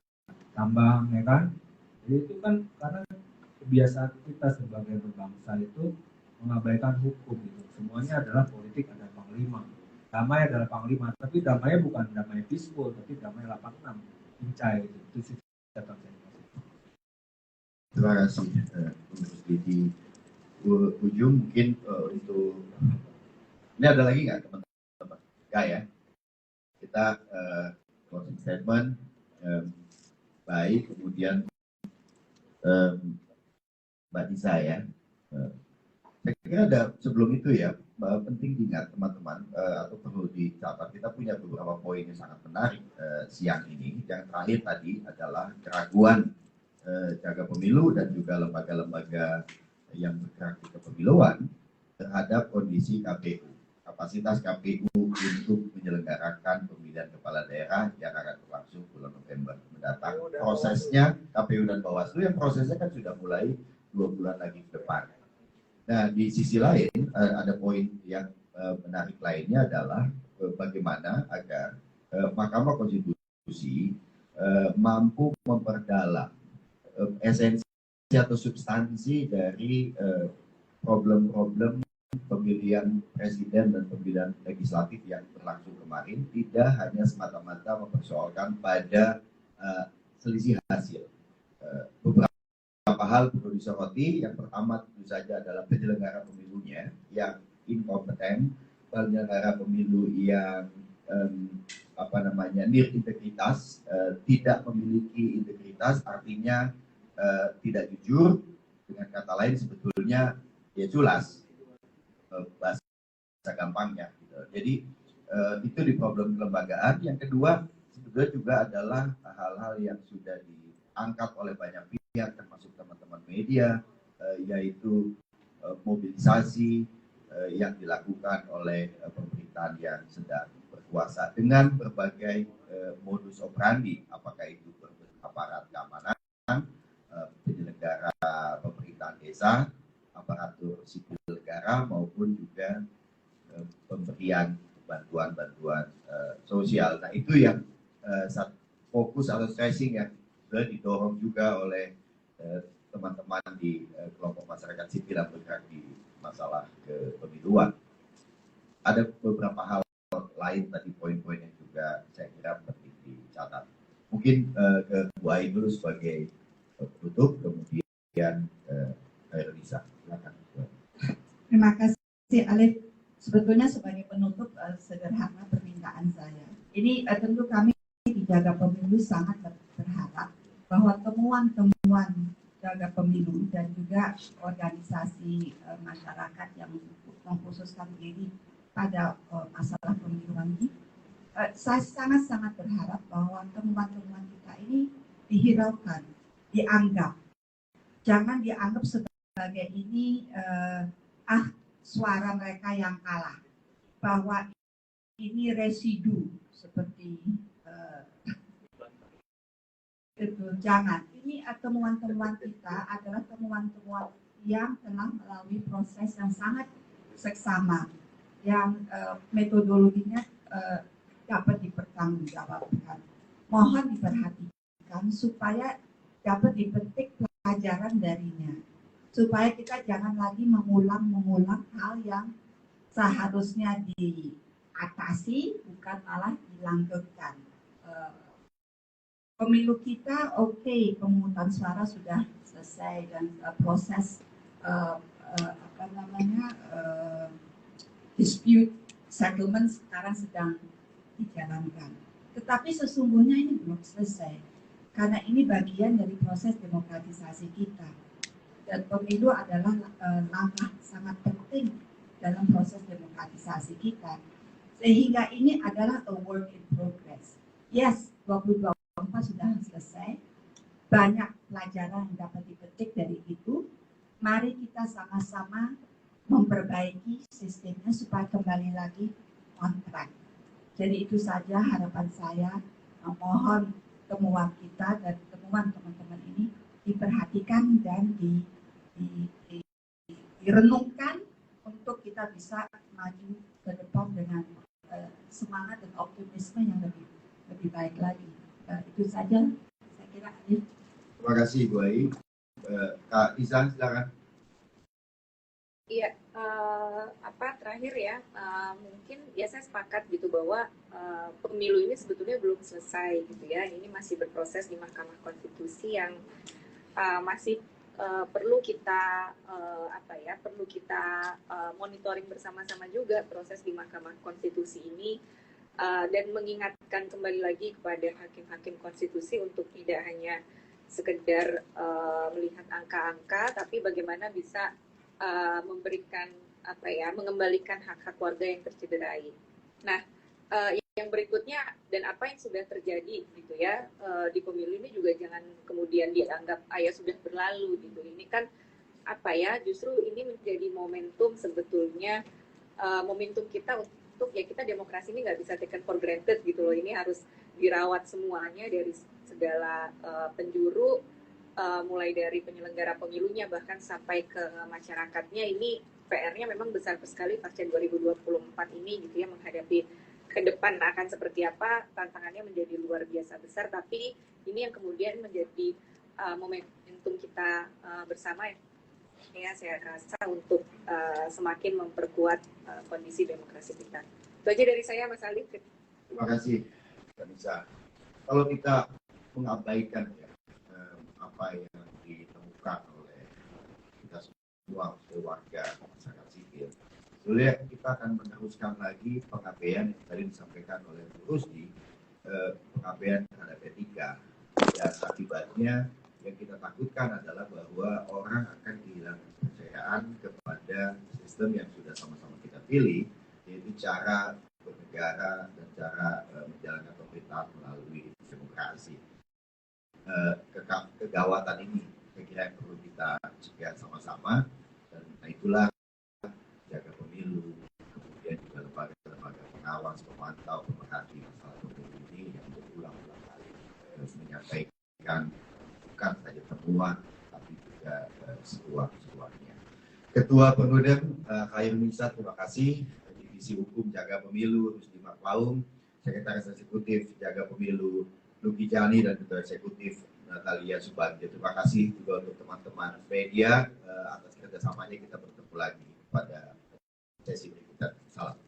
tambang ya kan. Jadi itu kan karena kebiasaan kita sebagai berbangsa itu mengabaikan hukum gitu. Semuanya adalah politik, ada panglima. Damai adalah panglima, tapi damainya bukan damai peaceful, tapi damai 86 cincai gitu. Itu sih catatan saya. Terima kasih di ujung mungkin untuk ini ada lagi nggak teman-teman? Nggak ya. Kita closing statement baik, kemudian Mbak Nisa ya. Saya kira ada sebelum itu ya, penting diingat teman-teman atau perlu dicatat, kita punya beberapa poin yang sangat menarik siang ini. Yang terakhir tadi adalah keraguan jaga pemilu dan juga lembaga-lembaga yang bergerak di kepemiluan terhadap kondisi KPU, kapasitas KPU untuk menyelenggarakan pemilihan kepala daerah yang akan berlangsung bulan November mendatang. Prosesnya KPU dan Bawaslu yang prosesnya kan sudah mulai 2 bulan lagi ke depan. Nah, di sisi lain ada poin yang menarik lainnya adalah bagaimana agar Mahkamah Konstitusi mampu memperdalam esensi atau substansi dari problem-problem pemilihan presiden dan pemilihan legislatif yang berlangsung kemarin, tidak hanya semata-mata mempersoalkan pada selisih hasil. Beberapa hal perlu disoroti. Yang pertama tentu saja adalah penyelenggara pemilunya yang inkompeten, penyelenggara pemilu yang integritas, tidak memiliki integritas, artinya tidak jujur. Dengan kata lain sebetulnya ya culas, bahasa gampangnya gitu. Jadi itu di problem kelembagaan. Yang kedua sebetulnya juga adalah hal-hal yang sudah diangkat oleh banyak pihak termasuk teman-teman media, yaitu mobilisasi yang dilakukan oleh pemerintahan yang sedang berkuasa dengan berbagai modus operandi, apakah itu aparat keamanan, penyelenggara pemerintahan desa, aparatur sipil negara, maupun juga pemberian bantuan-bantuan sosial. Nah, itu yang fokus atau stressing yang sudah didorong juga oleh teman-teman di kelompok masyarakat sipil yang bergerak di masalah kepemiluan. Ada beberapa hal lain tadi, poin-poin yang juga saya kira penting dicatat. Mungkin ke Bu Ai dulu sebagai penutup, kemudian Lisa, silakan. Terima kasih Alif. Sebetulnya sebagai penutup sederhana permintaan saya. Ini tentu kami di Jaga Pemilu sangat berharap bahwa temuan-temuan Jaga Pemilu dan juga organisasi masyarakat yang mengkhususkan diri pada masalah pemiluan ini, saya sangat-sangat berharap bahwa temuan-temuan kita ini dihiraukan, dianggap. Jangan dianggap sebagai ini suara mereka yang kalah, bahwa ini residu seperti itu. Jangan. Ini temuan-temuan kita adalah temuan-temuan yang telah melalui proses yang sangat seksama, yang metodologinya dapat dipertanggungjawabkan. Mohon diperhatikan supaya dapat dipetik pelajaran darinya, supaya kita jangan lagi mengulang hal yang seharusnya diatasi, bukan malah dilanggengkan. Pemilu kita pemungutan suara sudah selesai dan proses dispute settlement sekarang sedang dijalankan. Tetapi sesungguhnya ini belum selesai, karena ini bagian dari proses demokratisasi kita. Dan pemilu adalah langkah sangat penting dalam proses demokratisasi kita. Sehingga ini adalah a work in progress. Yes, 2024 sudah selesai. Banyak pelajaran yang dapat dipetik dari itu. Mari kita sama-sama memperbaiki sistemnya supaya kembali lagi on track. Jadi itu saja harapan saya. Mohon temuan kita dan temuan teman-teman ini diperhatikan dan direnungkan untuk kita bisa maju ke depan dengan semangat dan optimisme yang lebih baik lagi. Itu saja saya kira. Terima kasih Bu Ai. Kak Isan, silakan. Iya, terakhir ya, mungkin ya saya sepakat gitu bahwa pemilu ini sebetulnya belum selesai gitu ya. Ini masih berproses di Mahkamah Konstitusi yang masih perlu kita monitoring bersama-sama juga proses di Mahkamah Konstitusi ini, dan mengingatkan kembali lagi kepada hakim-hakim konstitusi untuk tidak hanya sekedar melihat angka-angka, tapi bagaimana bisa memberikan mengembalikan hak-hak warga yang tercederai. Nah, yang berikutnya dan apa yang sudah terjadi gitu ya di pemilu ini juga jangan kemudian dianggap sudah berlalu gitu. Ini kan justru ini menjadi momentum sebetulnya, momentum kita untuk ya kita demokrasi ini nggak bisa taken for granted gitu loh. Ini harus dirawat semuanya dari segala penjuru mulai dari penyelenggara pemilunya bahkan sampai ke masyarakatnya, ini PR-nya memang besar sekali pasca 2024 ini gitu ya, menghadapi ke depan akan seperti apa, tantangannya menjadi luar biasa besar, tapi ini yang kemudian menjadi momentum kita bersama ya, saya rasa untuk semakin memperkuat kondisi demokrasi kita. Itu aja dari saya, Mas Alif. Terima kasih, Kanisa. Kalau kita mengabaikan ya, apa yang ditemukan oleh kita semua warga masyarakat sipil, sebenarnya kita akan meneruskan lagi pengabaian yang tadi disampaikan oleh Bu Rusdi, pengabaian terhadap etika, dan akibatnya yang kita takutkan adalah bahwa orang akan kehilangan kepercayaan kepada sistem yang sudah sama-sama kita pilih, yaitu cara bernegara dan cara menjalankan pemerintahan melalui demokrasi. Kegawatan ini saya kira yang perlu kita cegah sama-sama, dan itulah jaga pemilu, kemudian juga lembaga-lembaga pengawas, pemantau, pemerhati masalah pemilu ini yang berulang-ulang kali menyampaikan bukan saja temuan tapi juga seruan-seruannya. Ketua Perludem Khairul Nisa, terima kasih. Divisi Hukum Jaga Pemilu Rusdi Maklaum, Sekretaris Eksekutif Jaga Pemilu Luki Jani, dan Ketua Eksekutif Natalia Subandrio. Terima kasih juga untuk teman-teman media atas kerjasamanya. Kita bertemu lagi pada sesi berikutnya. Salam.